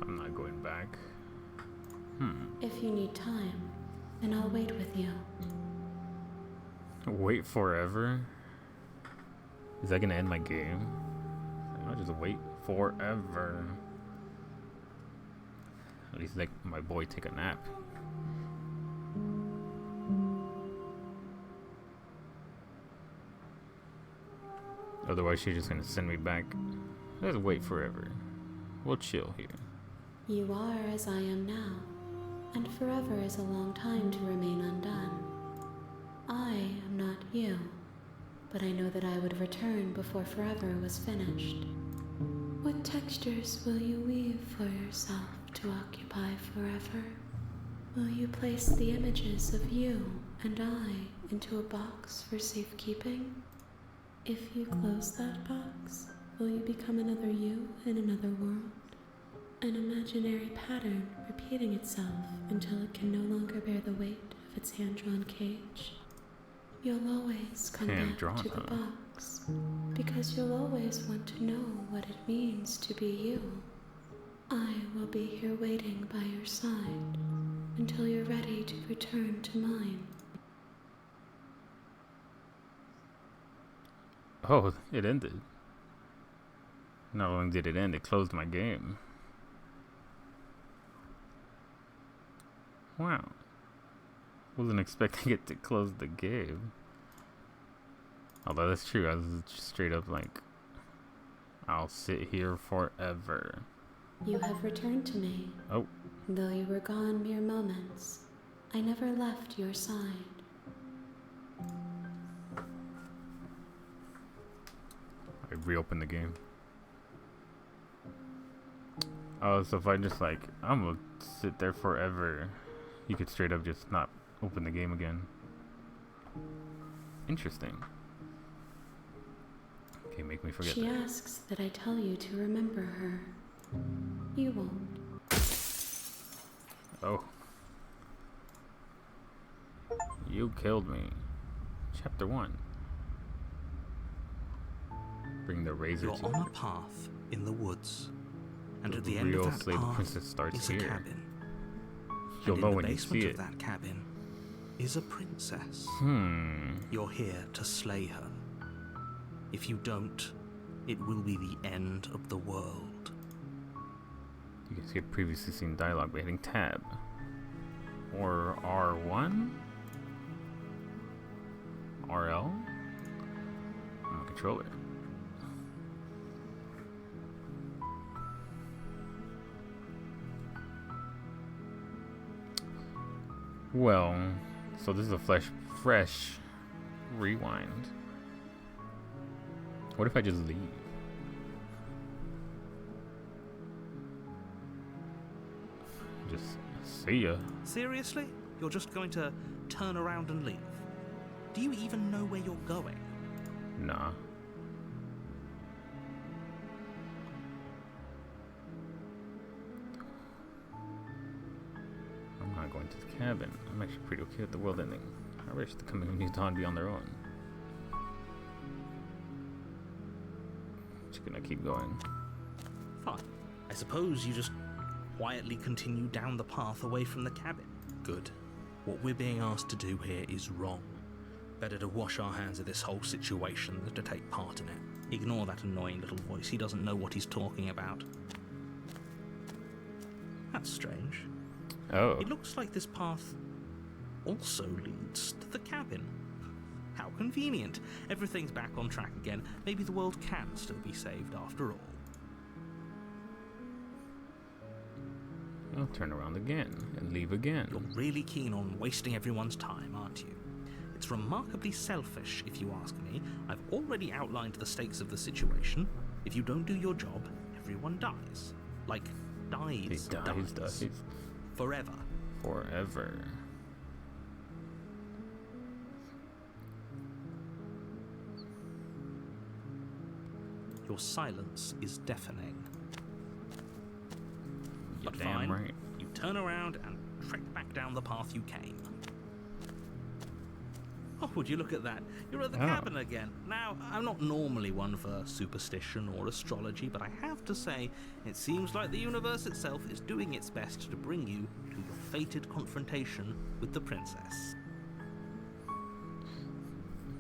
I'm not going back. If you need time, then I'll wait with you. Wait forever? Is that gonna end my game? I'll just wait forever. At least let my boy take a nap. Otherwise, she's just gonna send me back. Let's wait forever. We'll chill here. You are as I am now, and forever is a long time to remain undone. I am not you, but I know that I would return before forever was finished. What textures will you weave for yourself to occupy forever? Will you place the images of you and I into a box for safekeeping? If you close that box, will you become another you in another world? An imaginary pattern repeating itself until it can no longer bear the weight of its hand-drawn cage. You'll always come back to the box, because you'll always want to know what it means to be you. I will be here waiting by your side until you're ready to return to mine. Oh, it ended. Not only did it end, it closed my game. Wow. Wasn't expecting it to close the game. Although that's true, I was just straight up like, I'll sit here forever. You have returned to me. Oh. Though you were gone mere moments, I never left your side. I reopened the game. Oh, so if I just like, I'm gonna sit there forever, you could straight up just not open the game again. Interesting. Okay, make me forget She that. asks that I tell you to remember her. You won't. Oh. You killed me. Chapter 1. Bring the razor You're to on her. a path in the woods, and The at the end real of that Slave path Princess starts is a here. cabin. You'll And know in when the you see basement it. of that cabin is a princess. Hmm. You're here to slay her. If you don't, it will be the end of the world. You can skip previously seen dialogue by hitting tab. Or R1? RL? I'm a controller. Well, so this is a fresh rewind. What if I just leave? Just see ya. Seriously? You're just going to turn around and leave? Do you even know where you're going? Nah. I'm not going to the cabin. I'm actually pretty okay with the world ending. I wish the community would be on their own. Just gonna keep going. Fine. I suppose you just quietly continue down the path away from the cabin. Good. What we're being asked to do here is wrong. Better to wash our hands of this whole situation than to take part in it. Ignore that annoying little voice. He doesn't know what he's talking about. That's strange. Oh. It looks like this path also leads to the cabin. How convenient. Everything's back on track again. Maybe the world can still be saved after all. I'll turn around again and leave again. You're really keen on wasting everyone's time, aren't you? It's remarkably selfish, if you ask me. I've already outlined the stakes of the situation. If you don't do your job, everyone dies. Like, dies. Dies. Forever. Forever. Your silence is deafening. You're But damn fine, right. you turn around and trek back down the path you came. Oh, would you look at that? You're at the cabin again. Now, I'm not normally one for superstition or astrology, but I have to say, it seems like the universe itself is doing its best to bring you to your fated confrontation with the princess.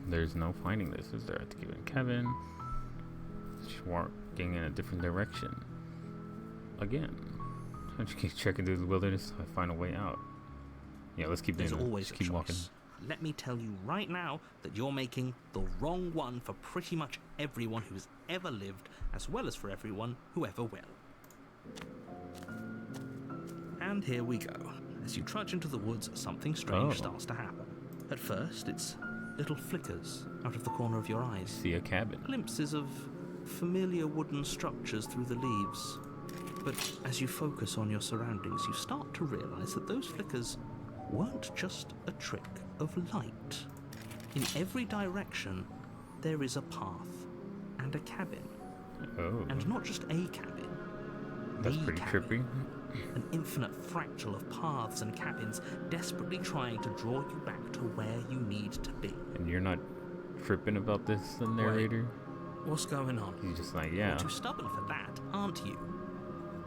There's no finding this, is there? At the given cabin. Just walking in a different direction. Again. I just keep trekking through the wilderness till I find a way out. Yeah, let's keep doing There's it. always Just a keep choice. walking. Let me tell you right now that you're making the wrong one for pretty much everyone who's ever lived, as well as for everyone who ever will. And here we go. As you trudge into the woods, something strange starts to happen. At first, it's little flickers out of the corner of your eyes. See a cabin. Glimpses of familiar wooden structures through the leaves. But as you focus on your surroundings, you start to realize that those flickers weren't just a trick of light. In every direction, there is a path and a cabin. Oh, And not just a cabin. that's the pretty cabin. trippy. An infinite fractal of paths and cabins desperately trying to draw you back to where you need to be. And you're not tripping about this, the narrator? What's going on? He's just like, yeah. You're too stubborn for that, aren't you?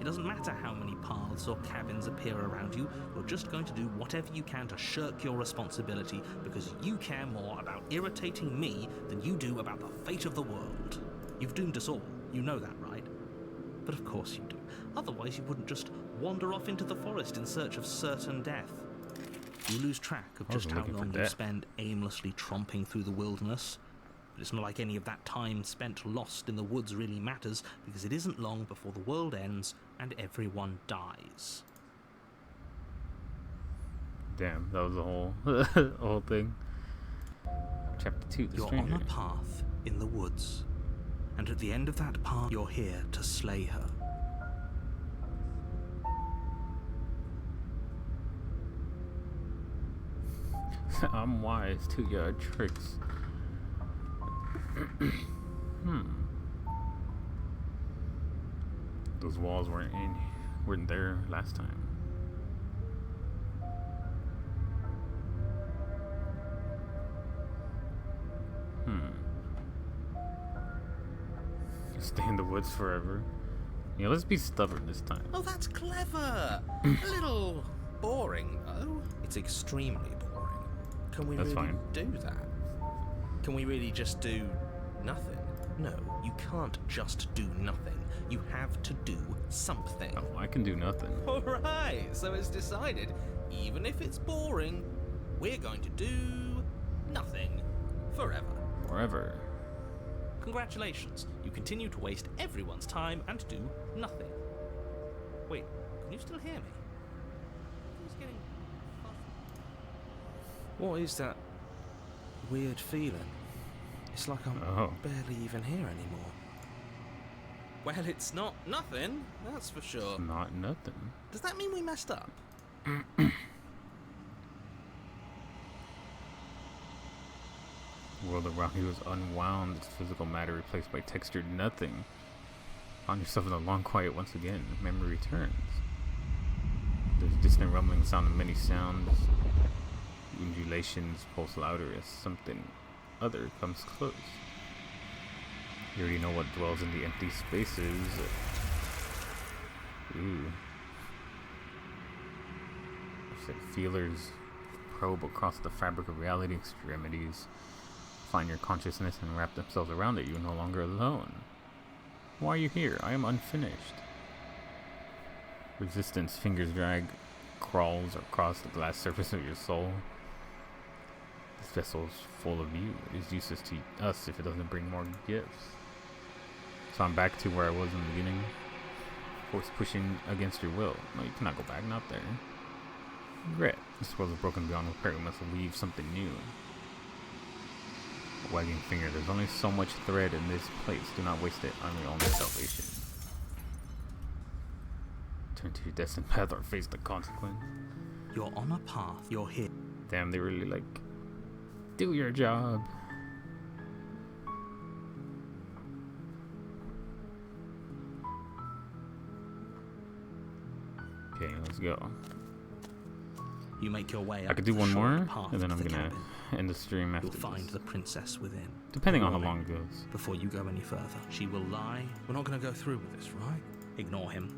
It doesn't matter how many paths or cabins appear around you, you're just going to do whatever you can to shirk your responsibility because you care more about irritating me than you do about the fate of the world. You've doomed us all, you know that, right? But of course you do. Otherwise you wouldn't just wander off into the forest in search of certain death. You lose track of I just wasn't how looking for long you death. spend aimlessly tromping through the wilderness. But it's not like any of that time spent lost in the woods really matters, because it isn't long before the world ends and everyone dies. Damn, that was the whole whole thing. Chapter 2, The You're Stranger. on a path in the woods, and at the end of that path, you're here to slay her. I'm wise to your tricks. Those walls weren't there last time. Stay in the woods forever. Yeah, let's be stubborn this time. Oh, that's clever. A little boring, though. It's extremely boring. Can we That's really fine. do that? Can we really just do nothing? No, you can't just do nothing. You have to do something. Oh, I can do nothing. All right, so it's decided. Even if it's boring, we're going to do nothing forever. Forever. Congratulations, you continue to waste everyone's time and do nothing. Wait, can you still hear me? It's getting fuzzy. What is that weird feeling? It's like I'm Oh. barely even here anymore. Well, it's not nothing, that's for sure. Not nothing. Does that mean we messed up? The world around you is unwound, its physical matter replaced by textured nothing. Found yourself in the long quiet once again. Memory returns. There's distant rumbling sound of many sounds. Undulations pulse louder as something other comes close. You already know what dwells in the empty spaces. Ooh. I said feelers probe across the fabric of reality. Extremities find your consciousness and wrap themselves around it. You're no longer alone. Why are you here? I am unfinished. Resistance, fingers drag, crawls across the glass surface of your soul. This vessel is full of you. It is useless to us if it doesn't bring more gifts. So I'm back to where I was in the beginning. Force pushing against your will. No, you cannot go back. Not there. Regret. This world is broken beyond repair. We must weave something new. A wagging finger. There's only so much thread in this place. Do not waste it on your own salvation. Turn to your destined path or face the consequence. You're on a path, you're here. Damn, they really like do your job. Okay, let's go. You make your way I up could do the one short more, path and then to I'm the gonna cabin. end the stream after You'll find this. the princess within. Depending on how Warning. long it goes. Before you go any further, she will lie. We're not going to go through with this, right? Ignore him.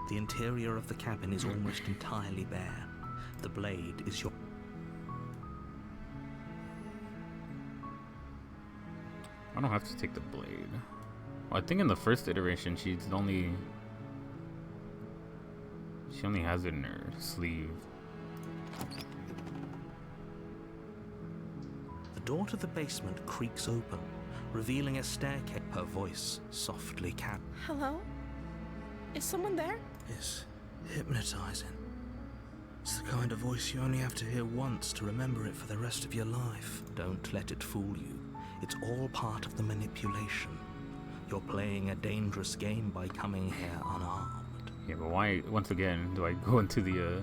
The interior of the cabin is almost entirely bare. The blade is your... I don't have to take the blade. Well, I think in the first iteration, she only has it in her sleeve. The door to the basement creaks open, revealing a staircase. Her voice softly Hello? Is someone there? It's hypnotizing. It's the kind of voice you only have to hear once to remember it for the rest of your life. Don't let it fool you. It's all part of the manipulation. You're playing a dangerous game by coming here unarmed. Yeah, but why, once again, do I go into the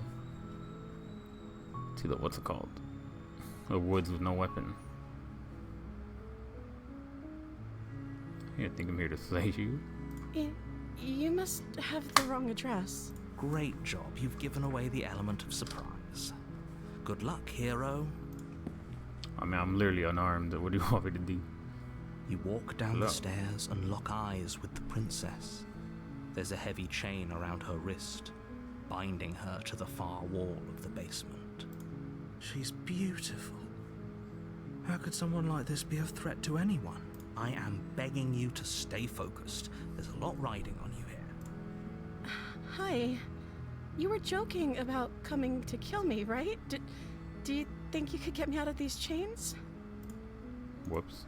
what's it called? The woods with no weapon? You think I'm here to slay you? You must have the wrong address. Great job. You've given away the element of surprise. Good luck, hero. I mean, I'm literally unarmed. What do you want me to do? You walk down the Hello. stairs and lock eyes with the princess. There's a heavy chain around her wrist, binding her to the far wall of the basement. She's beautiful. How could someone like this be a threat to anyone? I am begging you to stay focused. There's a lot riding on you here. Hi. You were joking about coming to kill me, right? Do you think you could get me out of these chains? Whoops.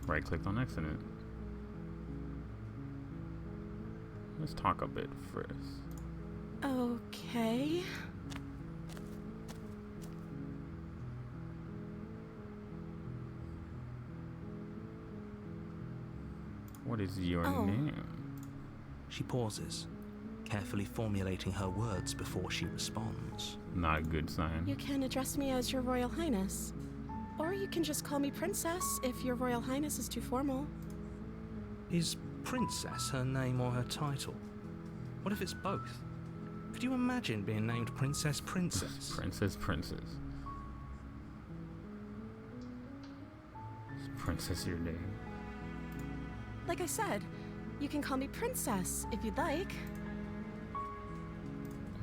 Right-clicked on accident. Let's talk a bit first. Okay. What is your Oh. name? She pauses, carefully formulating her words before she responds. Not a good sign. You can address me as Your Royal Highness. Or you can just call me Princess if Your Royal Highness is too formal. Is Princess her name or her title? What if it's both? Could you imagine being named Princess? Princess. Is Princess your name? Like I said, you can call me Princess if you'd like.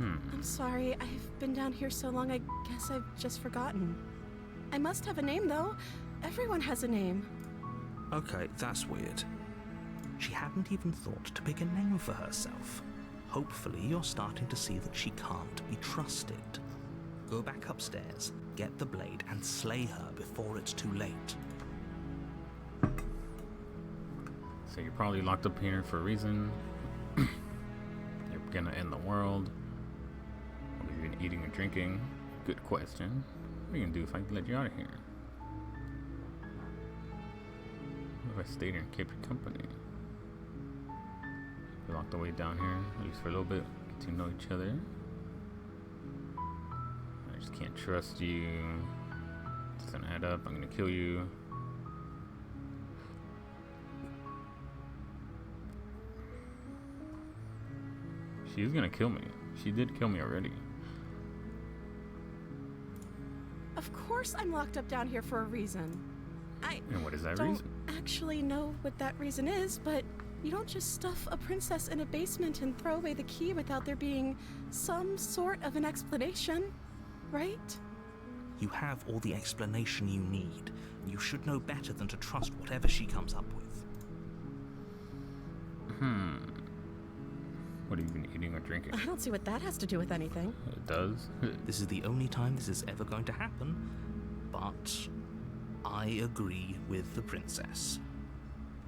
I'm sorry, I've been down here so long, I guess I've just forgotten. I must have a name, though. Everyone has a name. Okay, that's weird. She hadn't even thought to pick a name for herself. Hopefully you're starting to see that she can't be trusted. Go back upstairs, get the blade, and slay her before it's too late. So you're probably locked up here for a reason. You're gonna end the world. What have you been eating or drinking? Good question. What are you gonna do if I let you out of here? What if I stayed here and kept your company? You're locked away down here, at least for a little bit. Get to know each other. I just can't trust you. Doesn't add up. I'm gonna kill you. She's gonna kill me. She did kill me already. Of course I'm locked up down here for a reason. I And what is that don't reason? actually know what that reason is, but you don't just stuff a princess in a basement and throw away the key without there being some sort of an explanation, right? You have all the explanation you need. You should know better than to trust whatever she comes up with. What have you been eating or drinking? I don't see what that has to do with anything. It does. This is the only time this is ever going to happen, but I agree with the princess.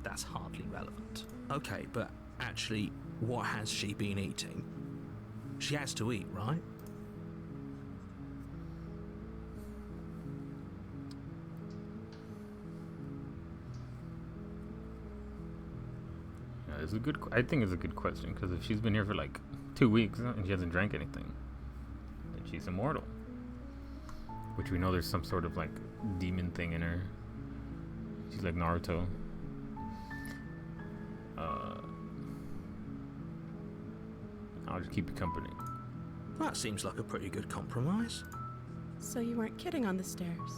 That's hardly relevant. Okay, but actually, what has she been eating? She has to eat, right? Yeah, it's a good. I think it's a good question because if she's been here for like 2 weeks and she hasn't drank anything, then she's immortal. Which we know there's some sort of like demon thing in her. She's like Naruto. I'll just keep you company. That seems like a pretty good compromise. So you weren't kidding on the stairs.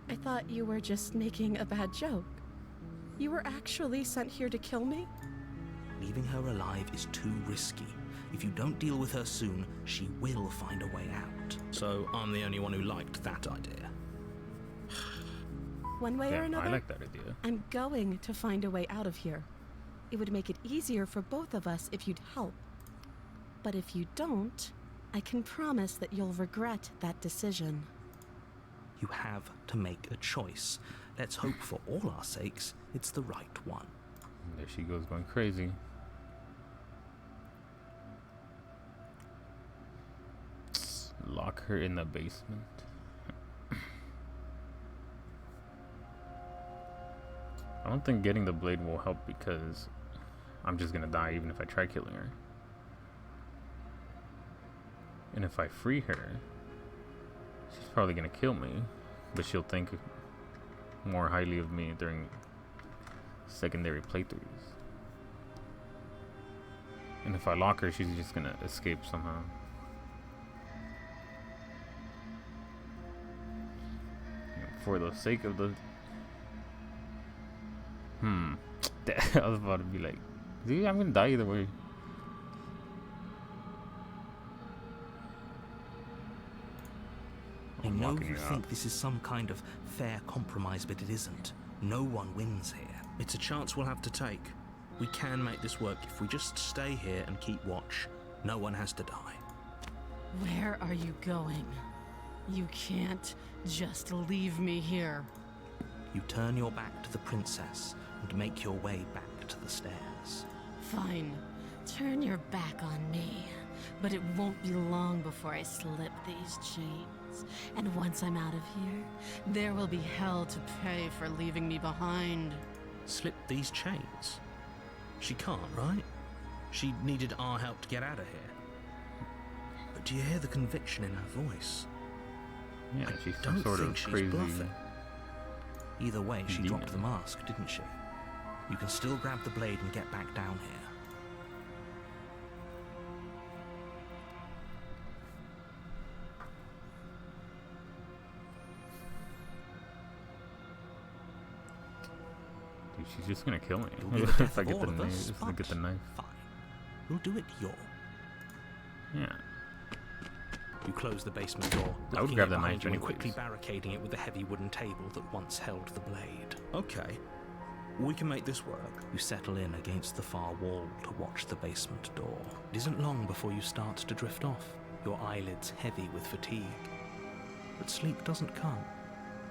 I thought you were just making a bad joke. You were actually sent here to kill me? Leaving her alive is too risky. If you don't deal with her soon, she will find a way out. So I'm the only one who liked that idea. one way or Yeah, another, I like that idea. I'm going to find a way out of here. It would make it easier for both of us if you'd help. But if you don't, I can promise that you'll regret that decision. You have to make a choice. Let's hope for all our sakes it's the right one. There she goes, going crazy. Lock her in the basement. I don't think getting the blade will help because I'm just gonna die even if I try killing her. And if I free her, she's probably gonna kill me, but she'll think more highly of me during secondary playthroughs. And if I lock her, she's just gonna escape somehow. For the sake of the... I was about to be like, dude, I'm gonna die either way. I I'm know locking you her think out. this is some kind of fair compromise, but it isn't. No one wins here. It's a chance we'll have to take. We can make this work if we just stay here and keep watch. No one has to die. Where are you going? You can't just leave me here. You turn your back to the princess and make your way back to the stairs. Fine. Turn your back on me. But it won't be long before I slip these chains. And once I'm out of here, there will be hell to pay for leaving me behind. Slip these chains? She can't, right? She needed our help to get out of here. But do you hear the conviction in her voice? Yeah, I she's some don't sort think of she's crazy. bluffing. Either way, she dropped the demon. mask, didn't she? You can still grab the blade and get back down here. Dude, she's just gonna kill me. It'll be the death if I of get all the of knife. us, If I get the but knife. fine. We'll do it your. Yeah. You close the basement door, I would locking grab it the behind knife you and anyways. quickly barricading it with the heavy wooden table that once held the blade. Okay. We can make this work. You settle in against the far wall to watch the basement door. It isn't long before you start to drift off, your eyelids heavy with fatigue. But sleep doesn't come.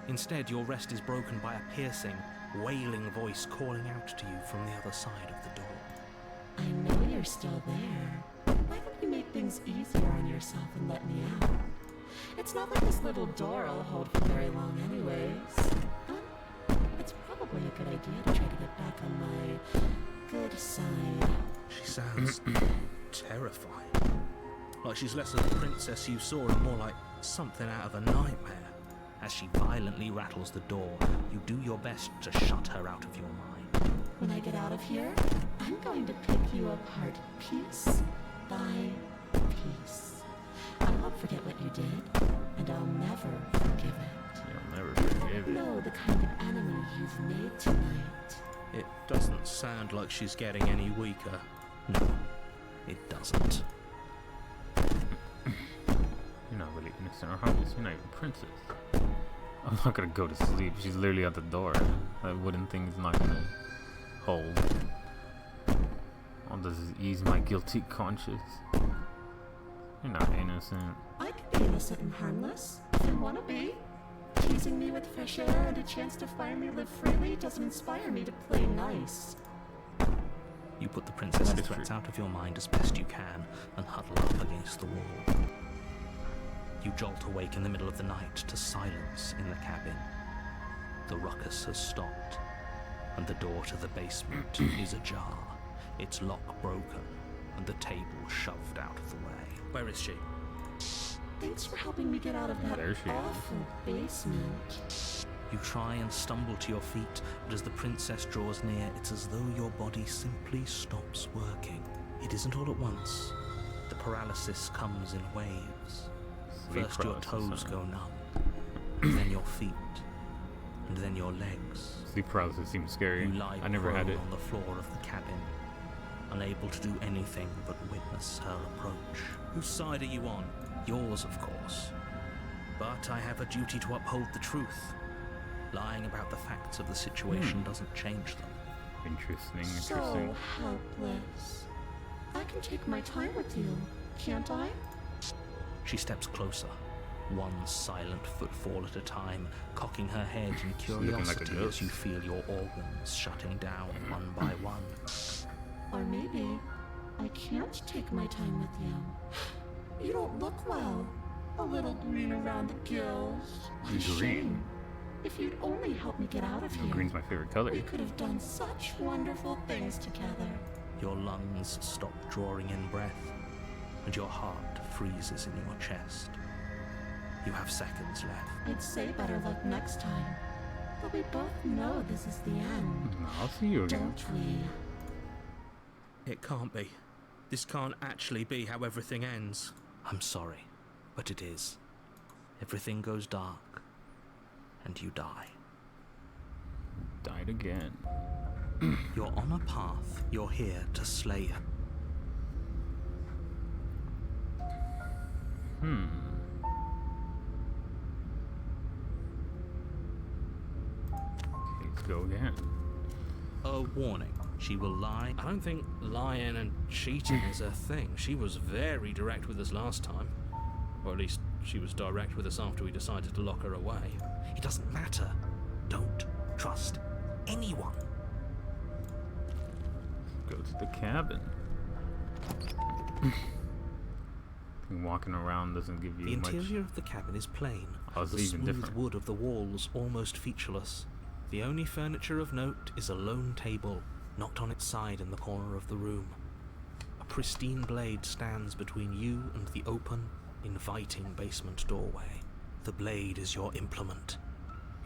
Instead, your rest is broken by a piercing, wailing voice calling out to you from the other side of the door. I know you're still there. Why don't you make things easier on yourself and let me out? It's not like this little door will hold for very long anyways. It's probably a good idea to try to get back on my good side. She sounds terrifying. Like she's less of the princess you saw and more like something out of a nightmare. As she violently rattles the door, you do your best to shut her out of your mind. When I get out of here, I'm going to pick you apart piece by piece. I won't forget what you did, and I'll never forgive it. You'll never forgive it. Know the kind of enemy you've made tonight. It doesn't sound like she's getting any weaker. No, it doesn't. You're not really innocent or harmless. You're not even a princess. I'm not gonna go to sleep. She's literally at the door. That wooden thing is not gonna hold. All this is ease my guilty conscience. You're not innocent. I can be innocent and harmless if you want to be. Teasing me with fresh air and a chance to finally live freely doesn't inspire me to play nice. You put the princess's That's threats true. out of your mind as best you can and huddle up against the wall. You jolt awake in the middle of the night to silence in the cabin. The ruckus has stopped, and the door to the basement is ajar, its lock broken, and the table shoved out of the way. Where is she? Thanks for helping me get out of that There she is. awful basement. You try and stumble to your feet, but as the princess draws near, it's as though your body simply stops working. It isn't all at once. The paralysis comes in waves. Sleep First your paralysis, toes huh? go numb, and then your feet, and then your legs. Sleep paralysis seems scary. You lie I never had prone it. on the floor of the cabin, unable to do anything but witness her approach. Whose side are you on? Yours, of course. But I have a duty to uphold the truth. Lying about the facts of the situation doesn't change them. Interesting. So helpless. I can take my time with you, can't I? She steps closer, one silent footfall at a time, cocking her head in looking like a curiosity ghost. as you feel your organs shutting down one by one. Or maybe I can't take my time with you. You don't look well. A little green around the gills. What a Green. shame. If you'd only help me get out of here, Green's my favorite color. we could have done such wonderful things together. Your lungs stop drawing in breath, and your heart freezes in your chest. You have seconds left. I'd say better luck next time. But we both know this is the end, I'll see you again. don't we? It can't be. This can't actually be how everything ends. I'm sorry, but it is. Everything goes dark, and you die. Died again. You're on a path. You're here to slay her. Okay, let's go again. A warning. She will lie. I don't think lying and cheating is her thing. She was very direct with us last time. Or at least she was direct with us after we decided to lock her away. It doesn't matter. Don't trust anyone. Go to the cabin. Walking around doesn't give you The much. interior of the cabin is plain. Oh, it's the even smooth different. wood of the walls almost featureless. The only furniture of note is a lone table, knocked on its side in the corner of the room. A pristine blade stands between you and the open, inviting basement doorway. The blade is your implement.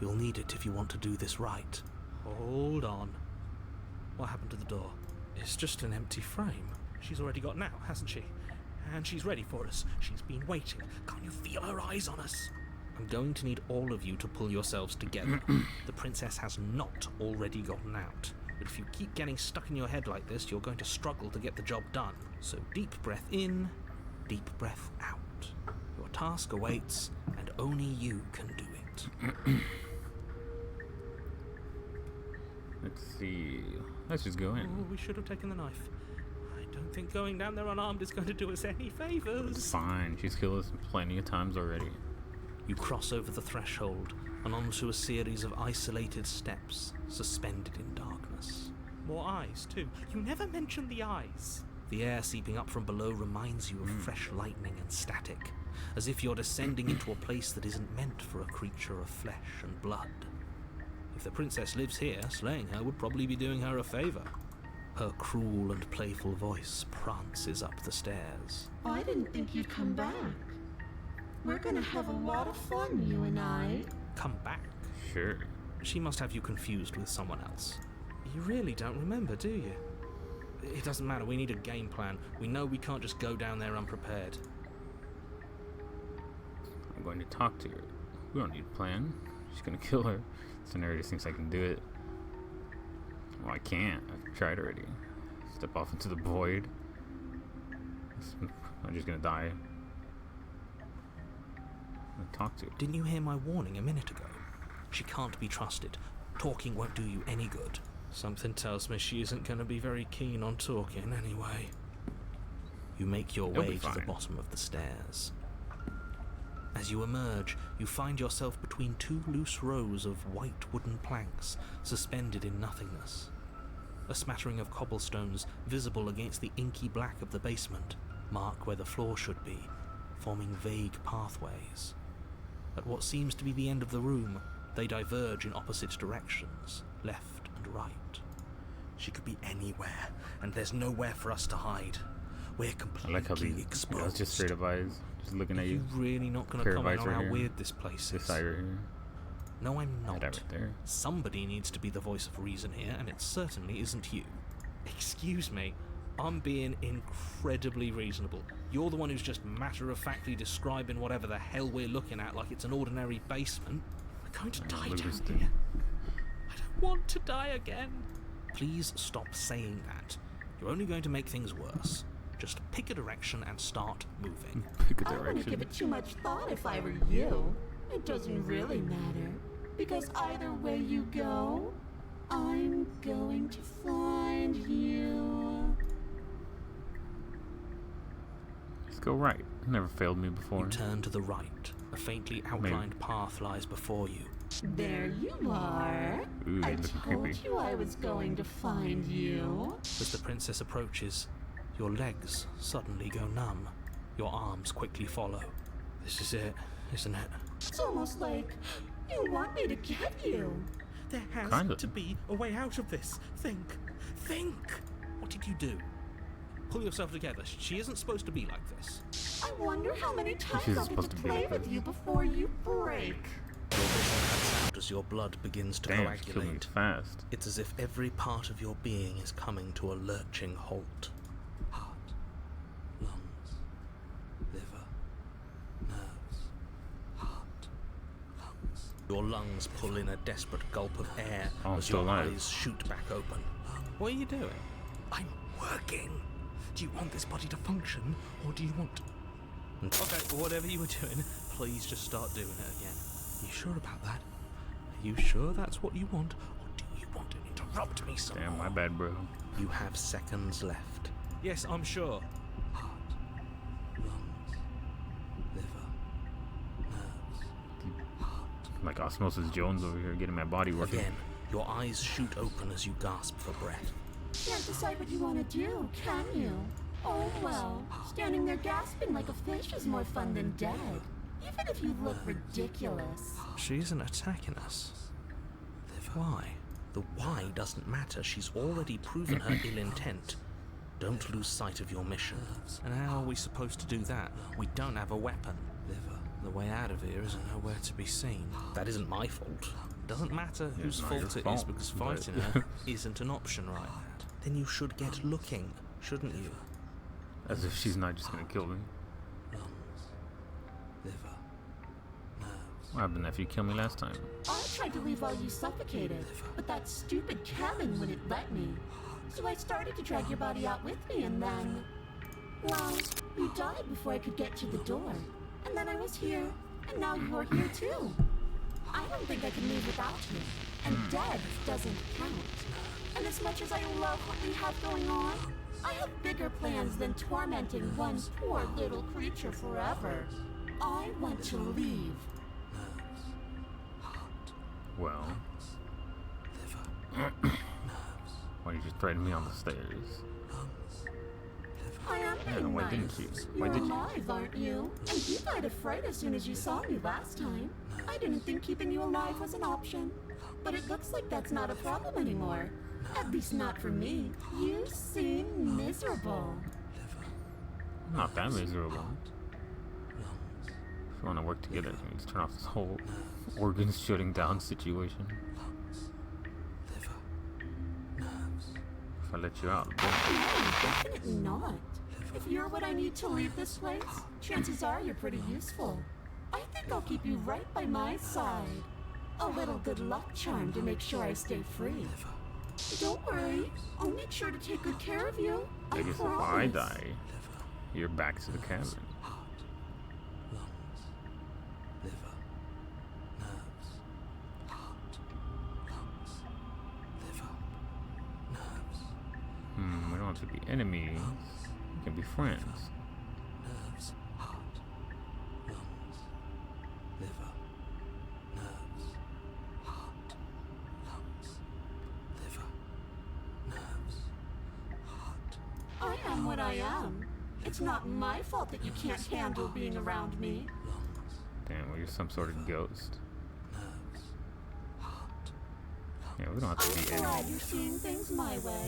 You'll need it if you want to do this right. Hold on. What happened to the door? It's just an empty frame. She's already got now, hasn't she? And she's ready for us. She's been waiting. Can't you feel her eyes on us? I'm going to need all of you to pull yourselves together. The princess has not already gotten out. But if you keep getting stuck in your head like this, you're going to struggle to get the job done. So deep breath in, deep breath out. Your task awaits, and only you can do it. Let's see. Let's just go in. Oh, we should have taken the knife. I don't think going down there unarmed is going to do us any It's favors. fine. She's killed us plenty of times already. You cross over the threshold and onto a series of isolated steps, suspended in darkness. More eyes, too. You never mentioned the eyes. The air seeping up from below reminds you of fresh lightning and static, as if you're descending into a place that isn't meant for a creature of flesh and blood. If the princess lives here, slaying her would probably be doing her a favor. Her cruel and playful voice prances up the stairs. I didn't think you'd come back. We're gonna have a lot of fun, you and I. Come back. Sure. She must have you confused with someone else. You really don't remember, do you? It doesn't matter. We need a game plan. We know we can't just go down there unprepared. I'm going to talk to her. We don't need a plan. She's gonna kill her. Scenario thinks I can do it. Well, I can't. I've tried already. Step off into the void. I'm just gonna die. I'm gonna talk to her. Didn't you hear my warning a minute ago? She can't be trusted. Talking won't do you any good. Something tells me she isn't going to be very keen on talking anyway. You make your It'll be way to the fine. bottom of the stairs. As you emerge, you find yourself between two loose rows of white wooden planks suspended in nothingness. A smattering of cobblestones visible against the inky black of the basement mark where the floor should be, forming vague pathways. At what seems to be the end of the room, they diverge in opposite directions, left and right. She could be anywhere, and there's nowhere for us to hide. We're I completely like how the exposed. that's just straight up eyes, just looking Are at you you. really not going to Pair of comment eyes on right how here. weird this place This is? eye right here. No, I'm That eye not. right there. Somebody needs to be the voice of reason here, and it certainly isn't you. Excuse me, I'm being incredibly reasonable. You're the one who's just matter-of-factly describing whatever the hell we're looking at like it's an ordinary basement. We're going to die look at down this thing. here. I don't want to die again. Please stop saying that. You're only going to make things worse. Just pick a direction and start moving. Pick a I wouldn't give direction. it too much thought if I were you. It doesn't really matter. Because either way you go, I'm going to find you. Let's go right. Never failed me before. You turn to the right. A faintly outlined path lies before you. There you are. Ooh, I looking told creepy. you I was going to find you. As the princess approaches, your legs suddenly go numb. Your arms quickly follow. This is it, isn't it? It's almost like you want me to get you. There has Kinda. to be a way out of this. Think. What did you do? Pull yourself together. She isn't supposed to be like this. I wonder how many times She's I'll get supposed to to be play like with this. you before you break. Your vision cuts out as your blood begins to Damn, she's killing me coagulate. fast. It's as if every part of your being is coming to a lurching halt. Heart, lungs, liver, nerves, heart, lungs. Your lungs pull in a desperate gulp of air Oh, I'm as still your alive. eyes shoot back open. What are you doing? I'm working. Do you want this body to function, or do you want... Okay, whatever you were doing, please just start doing it again. You sure about that? Are you sure that's what you want, or do you want to interrupt me some Damn, more? my bad, bro. You have seconds left. Yes, I'm sure. Heart, lungs, liver, nerves, heart. Like Osmosis Jones over here getting my body working. Again, your eyes shoot open as you gasp for breath. Can't decide what you want to do, can you? Oh well, standing there gasping like a fish is more fun than dead. Even if you look ridiculous. She isn't attacking us. Why? The why doesn't matter. She's already proven her ill intent. Don't lose sight of your mission. And how are we supposed to do that? We don't have a weapon. The way out of here isn't nowhere to be seen. That isn't my fault. Doesn't matter Yeah, whose not your fault it is fault, because but- fighting her isn't an option right now. Then you should get looking, shouldn't you? As if she's not just gonna kill me. Lungs, liver, nerves. What happened after you killed me last time? I tried to leave while you suffocated, but that stupid cabin wouldn't let me. So I started to drag your body out with me, and then... well, you died before I could get to the door. And then I was here, and now you're here too. I don't think I can live without you. And dead doesn't count. And as much as I love what we have going on, I have bigger plans than tormenting one poor little creature forever. I want to leave. Nerves, heart, Well, liver, nerves, why did you threaten me on the stairs? lungs, liver. I am Yeah, being why nice. didn't you? Why You're did you? alive, aren't you? And you died of fright as soon as you saw me last time. I didn't think keeping you alive was an option. But it looks like that's not a problem anymore. At least not for me. You seem miserable. I'm not that miserable. If we want to work together, we need to turn off this whole organs shutting down situation. If I let you out, then No, definitely not. If you're what I need to leave this place, chances are you're pretty useful. I think I'll keep you right by my side. A little good luck charm to make sure I stay free. Don't worry, I'll make sure to take good care of you. I guess if I promise. die, you're back to the cabin. Lungs, liver, nerves, heart, lungs, liver, nerves, We don't have to be enemies. We can be friends. nerves, heart, lungs, liver, nerves, heart, lungs, liver, nerves, heart. I am what I am. It's not my fault that you can't handle being around me. Damn, well, you're some sort of ghost. Nerves, heart, Yeah, we don't have to be I'm glad enemies. you're seeing things my way.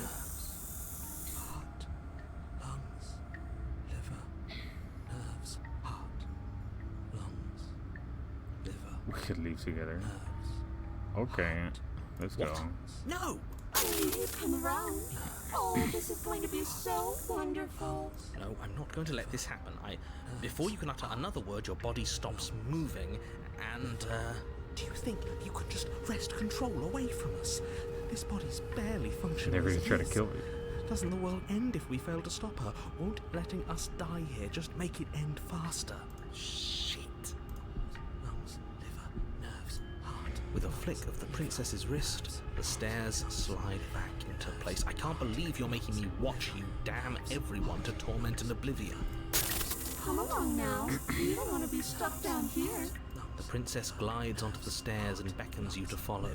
heart, lungs, liver, nerves, heart, lungs, liver, We could leave together. nerves. Okay, let's go. No! I knew you'd come around. Oh, this is going to be so wonderful. No, I'm not going to let this happen. Before you can utter another word, your body stops moving, and, Do you think you could just wrest control away from us? This body's barely functioning. Never as gonna it try to is. kill me. Doesn't the world end if we fail to stop her? Won't letting us die here just make it end faster? shit. Lungs, liver, nerves, heart. With a flip flick of the princess's wrist, the stairs slide back into place. I can't believe you're making me watch you damn everyone to torment and oblivion. Come along now. You don't want to be stuck down here. The princess glides onto the stairs and beckons you to follow.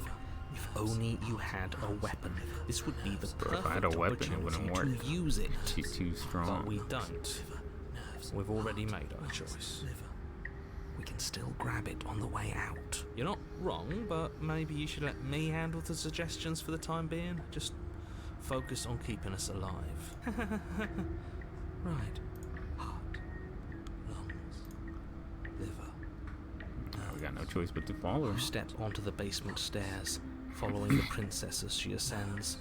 If only you had a weapon. This would be the perfect If I had a weapon, it wouldn't work. to use it. She's too strong. But we don't. We've already made our choice. We can still grab it on the way out. You're not wrong, but maybe you should let me handle the suggestions for the time being. Just focus on keeping us alive. Right. Heart, lungs, liver. We got no choice but to follow. You step onto the basement stairs, following the princess as she ascends.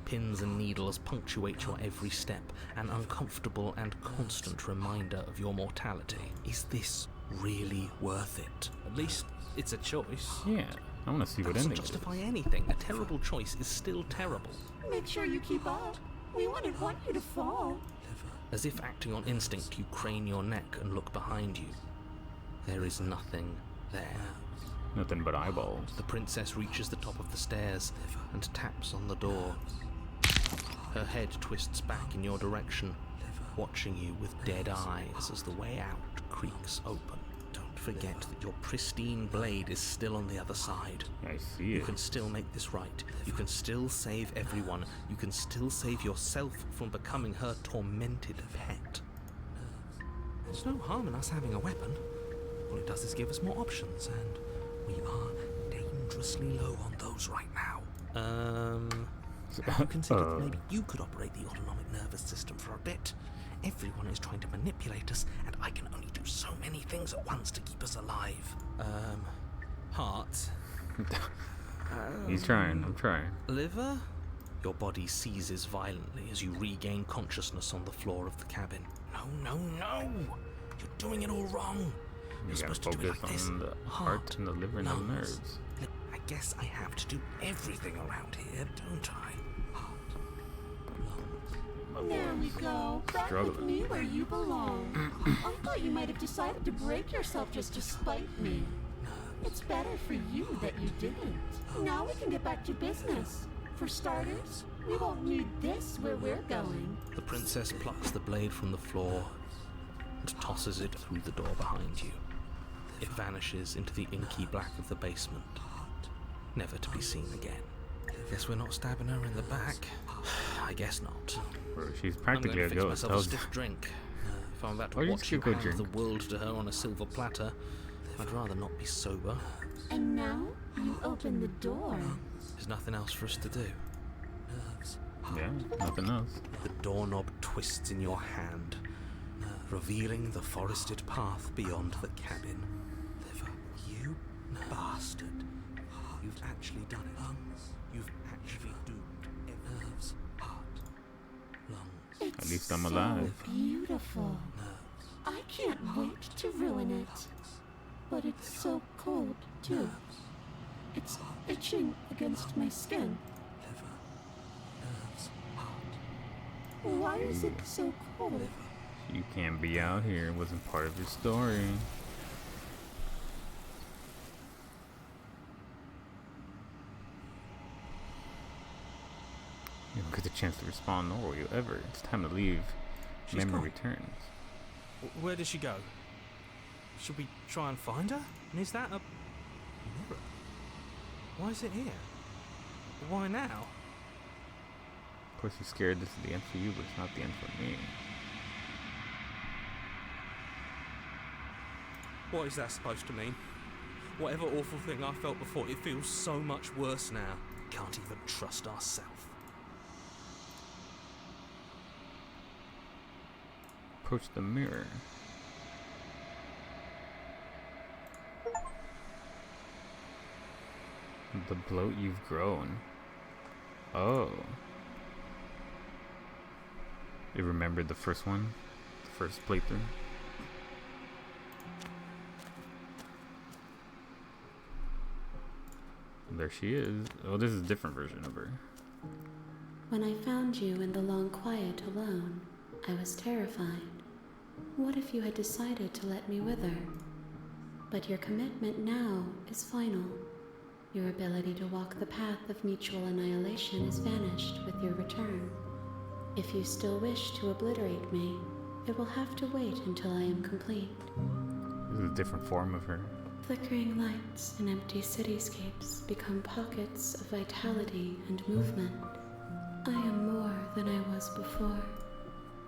Pins and needles punctuate your every step, an uncomfortable and constant reminder of your mortality. Is this really worth it? At least it's a choice. Yeah, I want to see what That doesn't ending. justify anything. A terrible choice is still terrible. Make sure you keep up. We wouldn't want you to fall. As if acting on instinct, you crane your neck and look behind you. There is nothing there. Nothing but eyeballs. The princess reaches the top of the stairs and taps on the door. Her head twists back in your direction, watching you with dead eyes as the way out creaks open. Don't forget that your pristine blade is still on the other side. I see You it. can still make this right. You can still save everyone. You can still save yourself from becoming her tormented pet. There's no harm in us having a weapon. All it does is give us more options, and we are dangerously low on those right now. Have you considered that maybe you could operate the autonomic nervous system for a bit? Everyone is trying to manipulate us, and I can only do so many things at once to keep us alive. Heart? He's trying. I'm trying. Liver? Your body seizes violently as you regain consciousness on the floor of the cabin. No! You're doing it all wrong. You You're gotta supposed to do it focus like this. on the heart and the liver and the lungs. nerves. I guess I have to do everything around here, don't I? There we go. Back with Struggling. me where you belong. I thought you might have decided to break yourself just to spite me. It's better for you that you didn't. Now we can get back to business. For starters, we won't need this where we're going. The princess plucks the blade from the floor and tosses it through the door behind you. It vanishes into the inky black of the basement, never to be seen again. Guess we're not stabbing her in the back. I guess not. Bro, she's I'm practically going a to fix ghost. myself a Tells you. stiff drink. If I'm about to Or you watch just you go hand drink. the world to her on a silver platter, I'd rather not be sober. And now you open the door. There's nothing else for us to do. Yeah, nothing else. The doorknob twists in your hand, revealing the forested path beyond the cabin. You bastard. You've actually done it. You've actually doomed nerves, heart, lungs. At least I'm alive. So beautiful. I can't wait to ruin it. But it's so cold, too. It's itching against my skin. Why is it so cold? You can't be out here. It wasn't part of your story. You don't get the chance to respond, nor will you ever. It's time to leave. She's Memory gone. returns. Where does she go? Should we try and find her? And is that a mirror? Why is it here? Why now? Of course, you're scared this is the end for you, but it's not the end for me. What is that supposed to mean? Whatever awful thing I felt before, it feels so much worse now. Can't even trust ourselves. Approach the mirror. The bloat you've grown. Oh. You remembered the first one? The first playthrough? There she is. Oh, this is a different version of her. When I found you in the long quiet alone, I was terrified. What if you had decided to let me wither? But your commitment now is final. Your ability to walk the path of mutual annihilation is vanished with your return. If you still wish to obliterate me, it will have to wait until I am complete. This is a different form of her. Flickering lights and empty cityscapes become pockets of vitality and movement. I am more than I was before.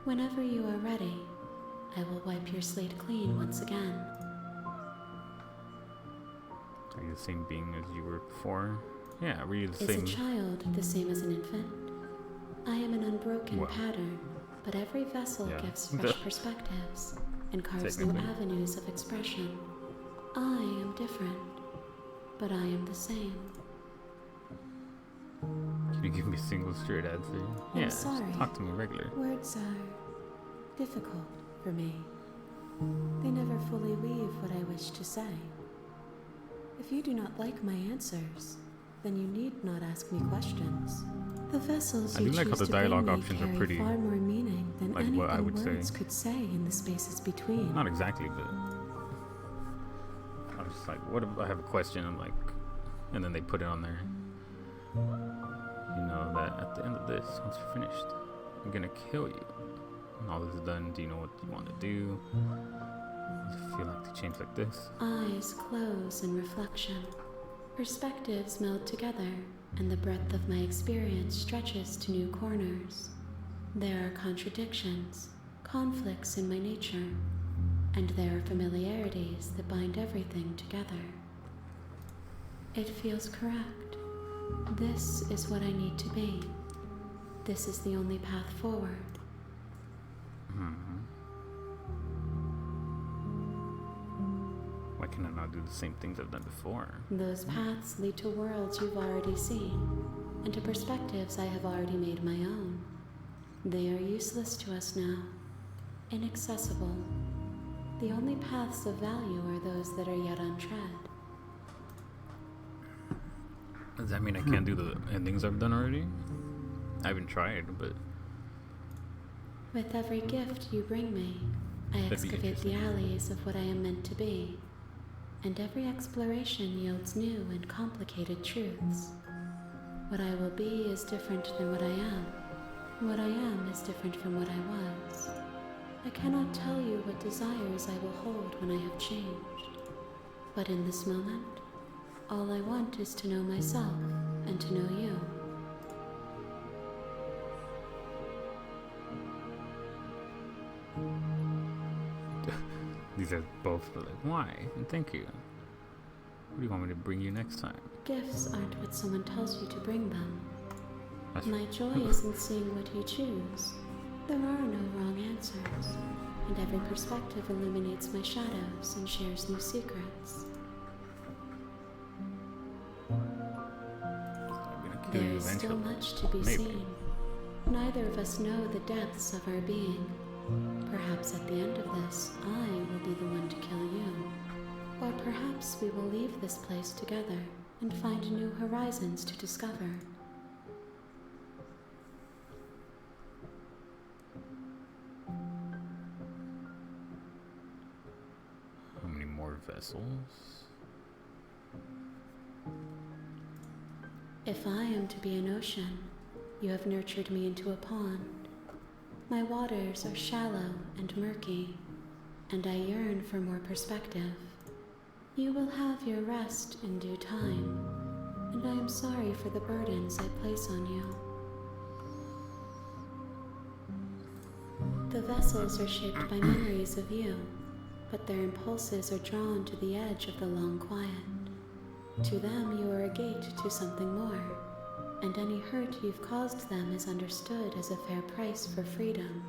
Whenever you are ready, I will wipe your slate clean once again. Are you the same being as you were before? Yeah, were you the Is same? a child the same as an infant? I am an unbroken Well, pattern, but every vessel yeah. gives fresh perspectives and carves new Technically. avenues of expression. I am different, but I am the same. Can you give me a single straight answer? I'm Yeah, sorry. just talk to me regular. Words are difficult for me. They never fully weave what I wish to say. If you do not like my answers, then you need not ask me questions. The vessels I you do like how choose the to bring dialogue me options are carry pretty, far more meaning than like anything what I would say. words could say in the spaces between. Not exactly, but I was just like, what if I have a question? I'm like, and then they put it on there. You know that at the end of this, once you're finished, I'm gonna kill you. When all this is done, do you know what you want to do? Does it feel like to change like this? Eyes close in reflection. Perspectives meld together, and the breadth of my experience stretches to new corners. There are contradictions, conflicts in my nature, and there are familiarities that bind everything together. It feels correct. This is what I need to be. This is the only path forward. Why can I not do the same things I've done before? Those paths lead to worlds you've already seen, and to perspectives I have already made my own. They are useless to us now, inaccessible. The only paths of value are those that are yet untread. Does that mean I can't do the endings I've done already? I haven't tried, but With every gift you bring me, I That'd be excavate the interesting. alleys of what I am meant to be, and every exploration yields new and complicated truths. What I will be is different than what I am. What I am is different from what I was. I cannot tell you what desires I will hold when I have changed. But in this moment, all I want is to know myself and to know you. these are both like, why? And thank you. What do you want me to bring you next time? Gifts aren't what someone tells you to bring them. That's My joy is in seeing what you choose. There are no wrong answers, and every perspective illuminates my shadows and shares new secrets. I'm gonna kill There you is still eventually. much to be Maybe. seen. Neither of us know the depths of our being. Perhaps at the end of this, I will be the one to kill you. Or perhaps we will leave this place together and find new horizons to discover. How many more vessels? If I am to be an ocean, you have nurtured me into a pond. My waters are shallow and murky, and I yearn for more perspective. You will have your rest in due time, and I am sorry for the burdens I place on you. The vessels are shaped by memories of you, but their impulses are drawn to the edge of the long quiet. To them, you are a gate to something more, and any hurt you've caused them is understood as a fair price for freedom.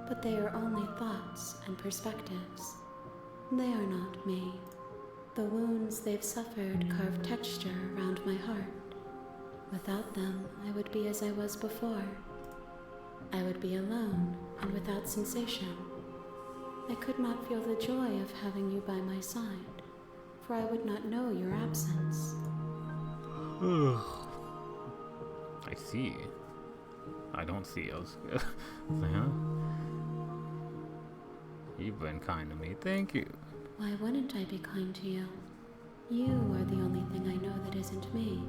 But they are only thoughts and perspectives. They are not me. The wounds they've suffered carve texture around my heart. Without them, I would be as I was before. I would be alone and without sensation. I could not feel the joy of having you by my side, for I would not know your absence. I see. I don't see. I was like, huh? You've been kind to me. Thank you. Why wouldn't I be kind to you? You are the only thing I know that isn't me.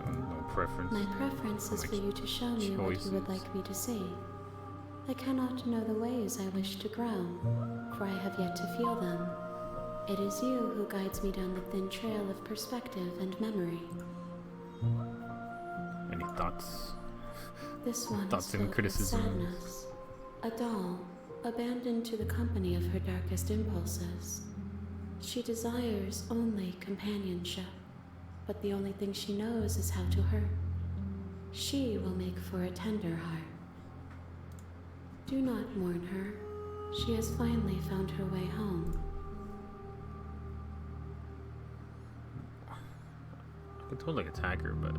No preference. My preference is for you to show me what you would like me to see. I cannot know the ways I wish to grow, for I have yet to feel them. It is you who guides me down the thin trail of perspective and memory. Any thoughts? This one Thoughts is and filled with criticisms. sadness. A doll, abandoned to the company of her darkest impulses. She desires only companionship, but the only thing she knows is how to hurt. She will make for a tender heart. Do not mourn her. She has finally found her way home. I could totally attack her, but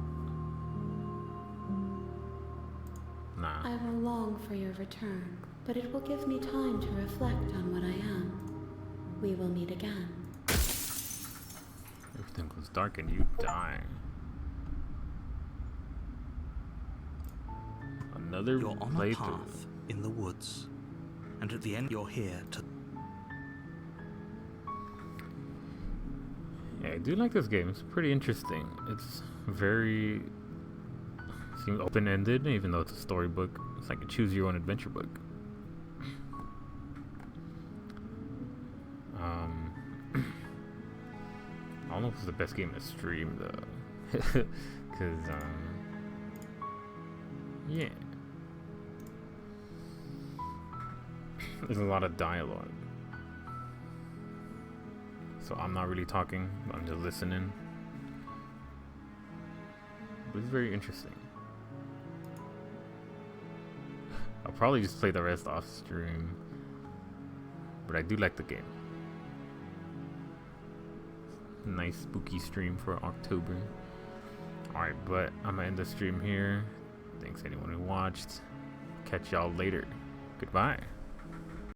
nah. I will long for your return, but it will give me time to reflect on what I am. We will meet again. Everything goes dark and you die. Another You're on a playthrough. path in the woods, and at the end you're here to... Yeah, I do like this game. It's pretty interesting. It's very seems open-ended, even though it's a storybook. It's like a choose-your-own-adventure book. I don't know if it's the best game to stream though, because yeah, there's a lot of dialogue. So I'm not really talking, I'm just listening. But it's very interesting. I'll probably just play the rest off stream. But I do like the game. Nice spooky stream for October. Alright, but I'm gonna end the stream here. Thanks anyone who watched. Catch y'all later. Goodbye.